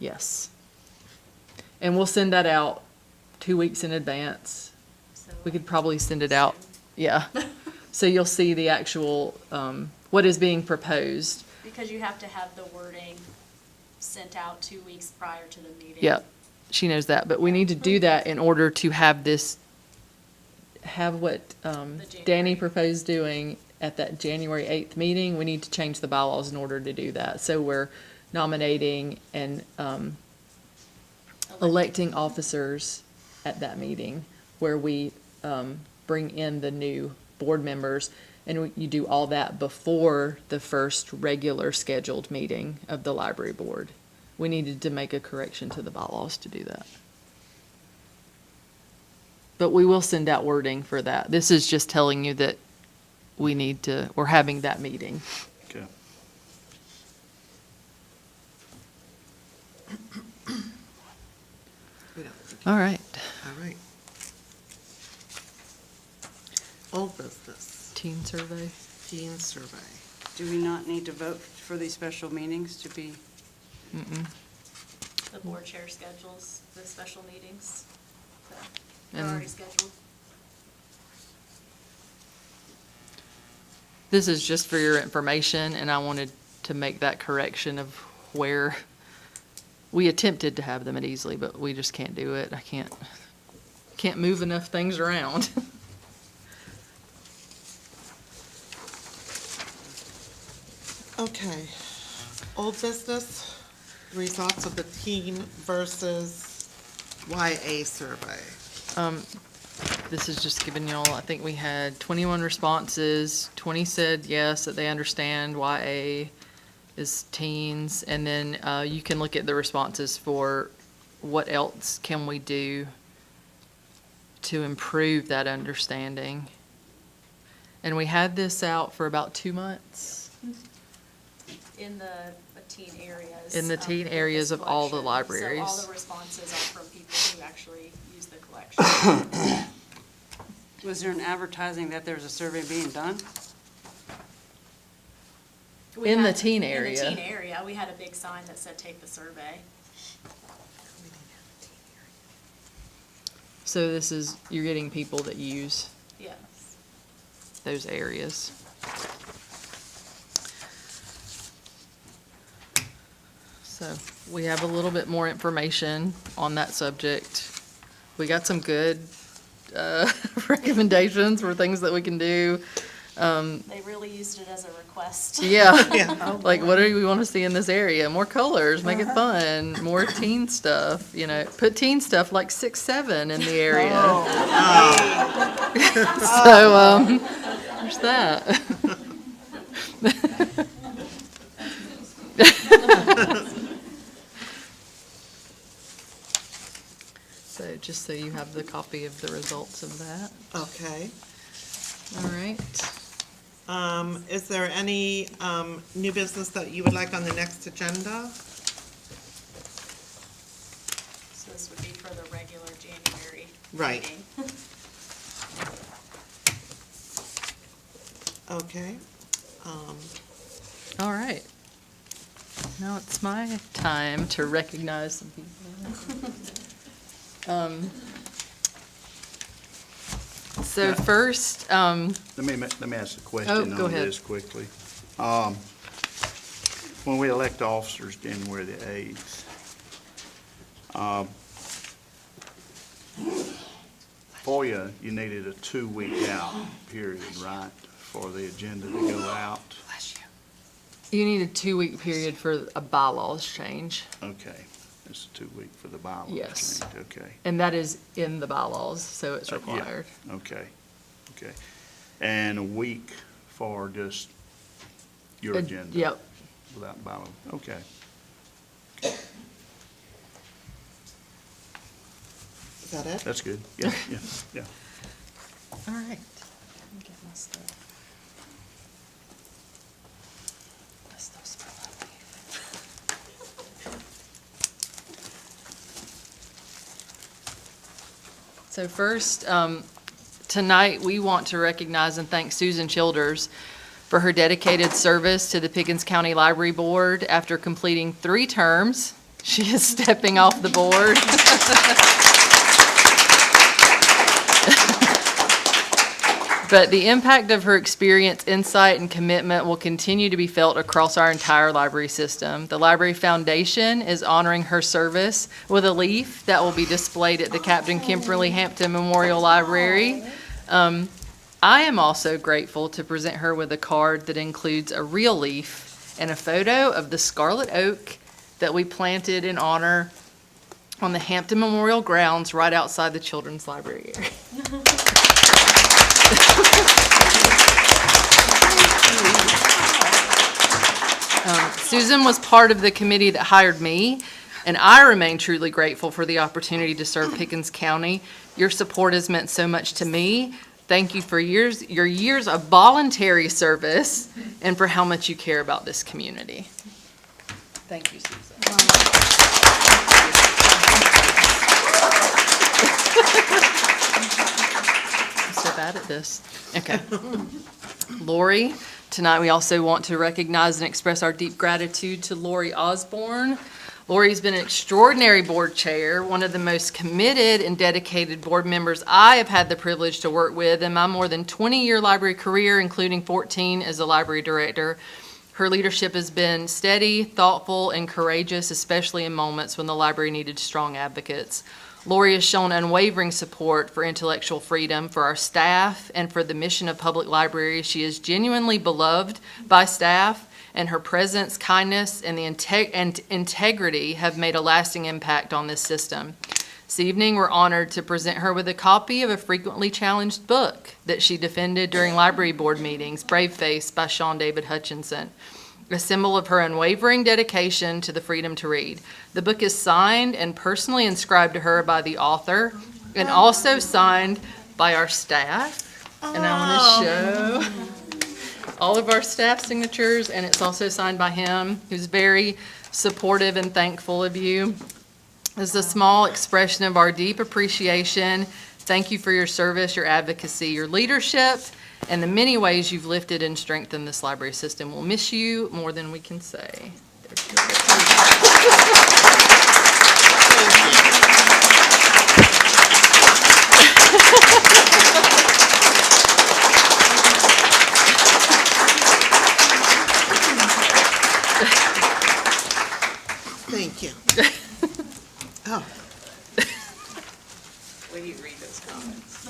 yes. And we'll send that out 2 weeks in advance. So, We could probably send it out, yeah. So you'll see the actual, what is being proposed. because you have to have the wording sent out 2 weeks prior to the meeting. Yep, she knows that, but we need to do that in order to have what Danny proposed doing at that January 8th meeting. We need to change the bylaws in order to do that. So we're nominating and electing officers at that meeting, where we bring in the new board members, and you do all that before the first regular scheduled meeting of the library board. We needed to make a correction to the bylaws to do that. But we will send out wording for that. This is just telling you that we're having that meeting. Okay. We don't. All right. All right. Old business, Teen survey. teen survey. Do we not need to vote for these special meetings to be? The board chair schedules the special meetings, so they're And- already scheduled. This is just for your information, and I wanted to make that correction of where we attempted to have them at Easley, but we just can't do it. I can't move enough things around. Okay. Old business, results of the teen versus YA survey. This is just giving y'all, I think we had 21 responses, 20 said yes, that they understand YA is teens, and then you can look at the responses for what else can we do to improve that understanding. And we had this out for about 2 months. In the teen areas. In the teen with areas this of all the collection. libraries. So all the responses are from people who actually use the collection. Was there an advertising that there's a survey being done? We In the had- teen In area. the teen area, we had a big sign that said, "Take the survey." So this is, you're getting people that use Yes. those areas. So we have a little bit more information on that subject. We got some good recommendations for things that we can do. They really used it as a request. Yeah, Yeah. like what do we want to see in this area? More colors, make it fun, more teen stuff, put teen stuff like 6, 7 in the area. So, there's that. So just so you have the copy of the results of that. Okay. All right. Is there any new business that you would like on the next agenda? So this would be for the regular January Right. meeting. Okay. All right. Now it's my time to recognize some people. So first, Let me ask a question go on ahead. this quickly. When we elect officers January the 8th, for you needed a 2-week out period, right, for the agenda to go out? you need a 2-week period for a bylaws change, Okay, it's a 2-week for the bylaws Yes. change, okay. and that is in the bylaws, so it's Yeah, required. Okay. And a week for just your agenda? Yep. Without bylaw, okay. Is that it? That's good, yeah. All right. So first, tonight, we want to recognize and thank Susan Childers for her dedicated service to the Pickens County Library Board. After completing 3 terms, she is stepping off the board. But the impact of her experience, insight, and commitment will continue to be felt across our entire library system. The Library Foundation is honoring her service with a leaf that will be displayed at the Captain Kimberly Hampton Memorial Library. I am also grateful to present her with a card that includes a real leaf and a photo of the scarlet oak that we planted in honor on the Hampton Memorial grounds right outside the Children's Library area. Susan was part of the committee that hired me, and I remain truly grateful for the opportunity to serve Pickens County. Your support has meant so much to me. Thank you for your years of voluntary service and for how much you care about this community. Thank you, Susan. bad at this. Okay. Lori, tonight we also want to recognize and express our deep gratitude to Lori Osborne. Lori's been an extraordinary board chair, one of the most committed and dedicated board members I have had the privilege to work with in my more than 20-year library career, including 14 as a library director. Her leadership has been steady, thoughtful, and courageous, especially in moments when the library needed strong advocates. Lori has shown unwavering support for intellectual freedom for our staff and for the mission of public libraries. She is genuinely beloved by staff, and her presence, kindness, and integrity have made a lasting impact on this system. This evening, we're honored to present her with a copy of a frequently challenged book that she defended during library board meetings, Brave Face by Sean David Hutchinson, a symbol of her unwavering dedication to the freedom to read. The book is signed and personally inscribed to her by the author and also signed by our staff. And I want to show all of our staff signatures, and it's also signed by him, who's very supportive and thankful of you. This is a small expression of our deep appreciation. Thank you for your service, your advocacy, your leadership, and the many ways you've lifted and strengthened this library system. We'll miss you more than we can say. Thank you. Oh. Will you read those comments?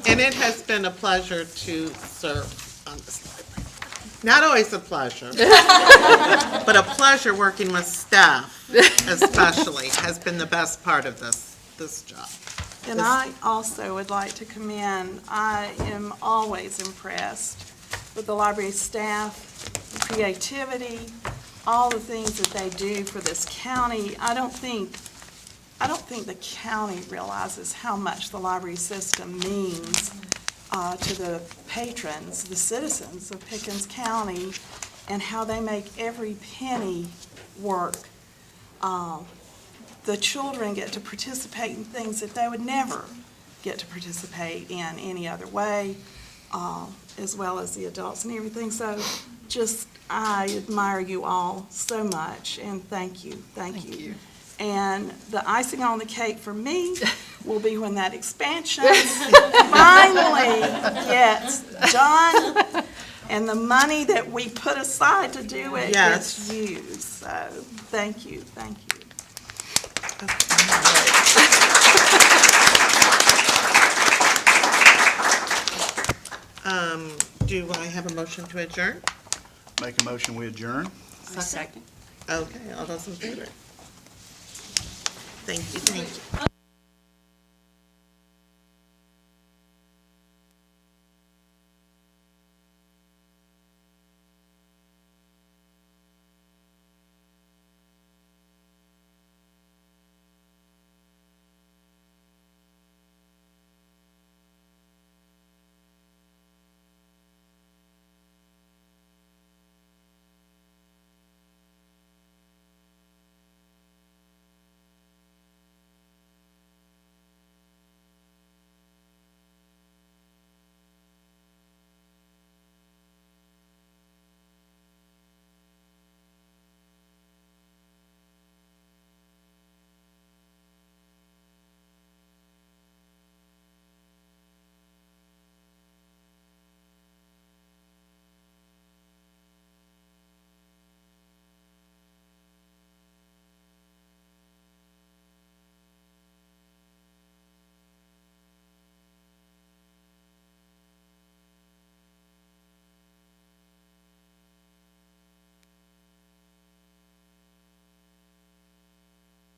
And it has been a pleasure to serve on this library. Not always a pleasure, but a pleasure working with staff especially has been the best part of this job. And I also would like to commend, I am always impressed with the library staff, creativity, all the things that they do for this county. I don't think the county realizes how much the library system means to the patrons, the citizens of Pickens County, and how they make every penny work. The children get to participate in things that they would never get to participate in any other way, as well as the adults and everything. So just, I admire you all so much, and thank you, thank you. And the icing on the cake for me will be when that expansion finally gets done, and the money that we put aside to do it gets used. So, thank you, thank you. Do I have a motion to adjourn? Make a motion, we adjourn. Second. Okay, all those in favor? Thank you, thank you.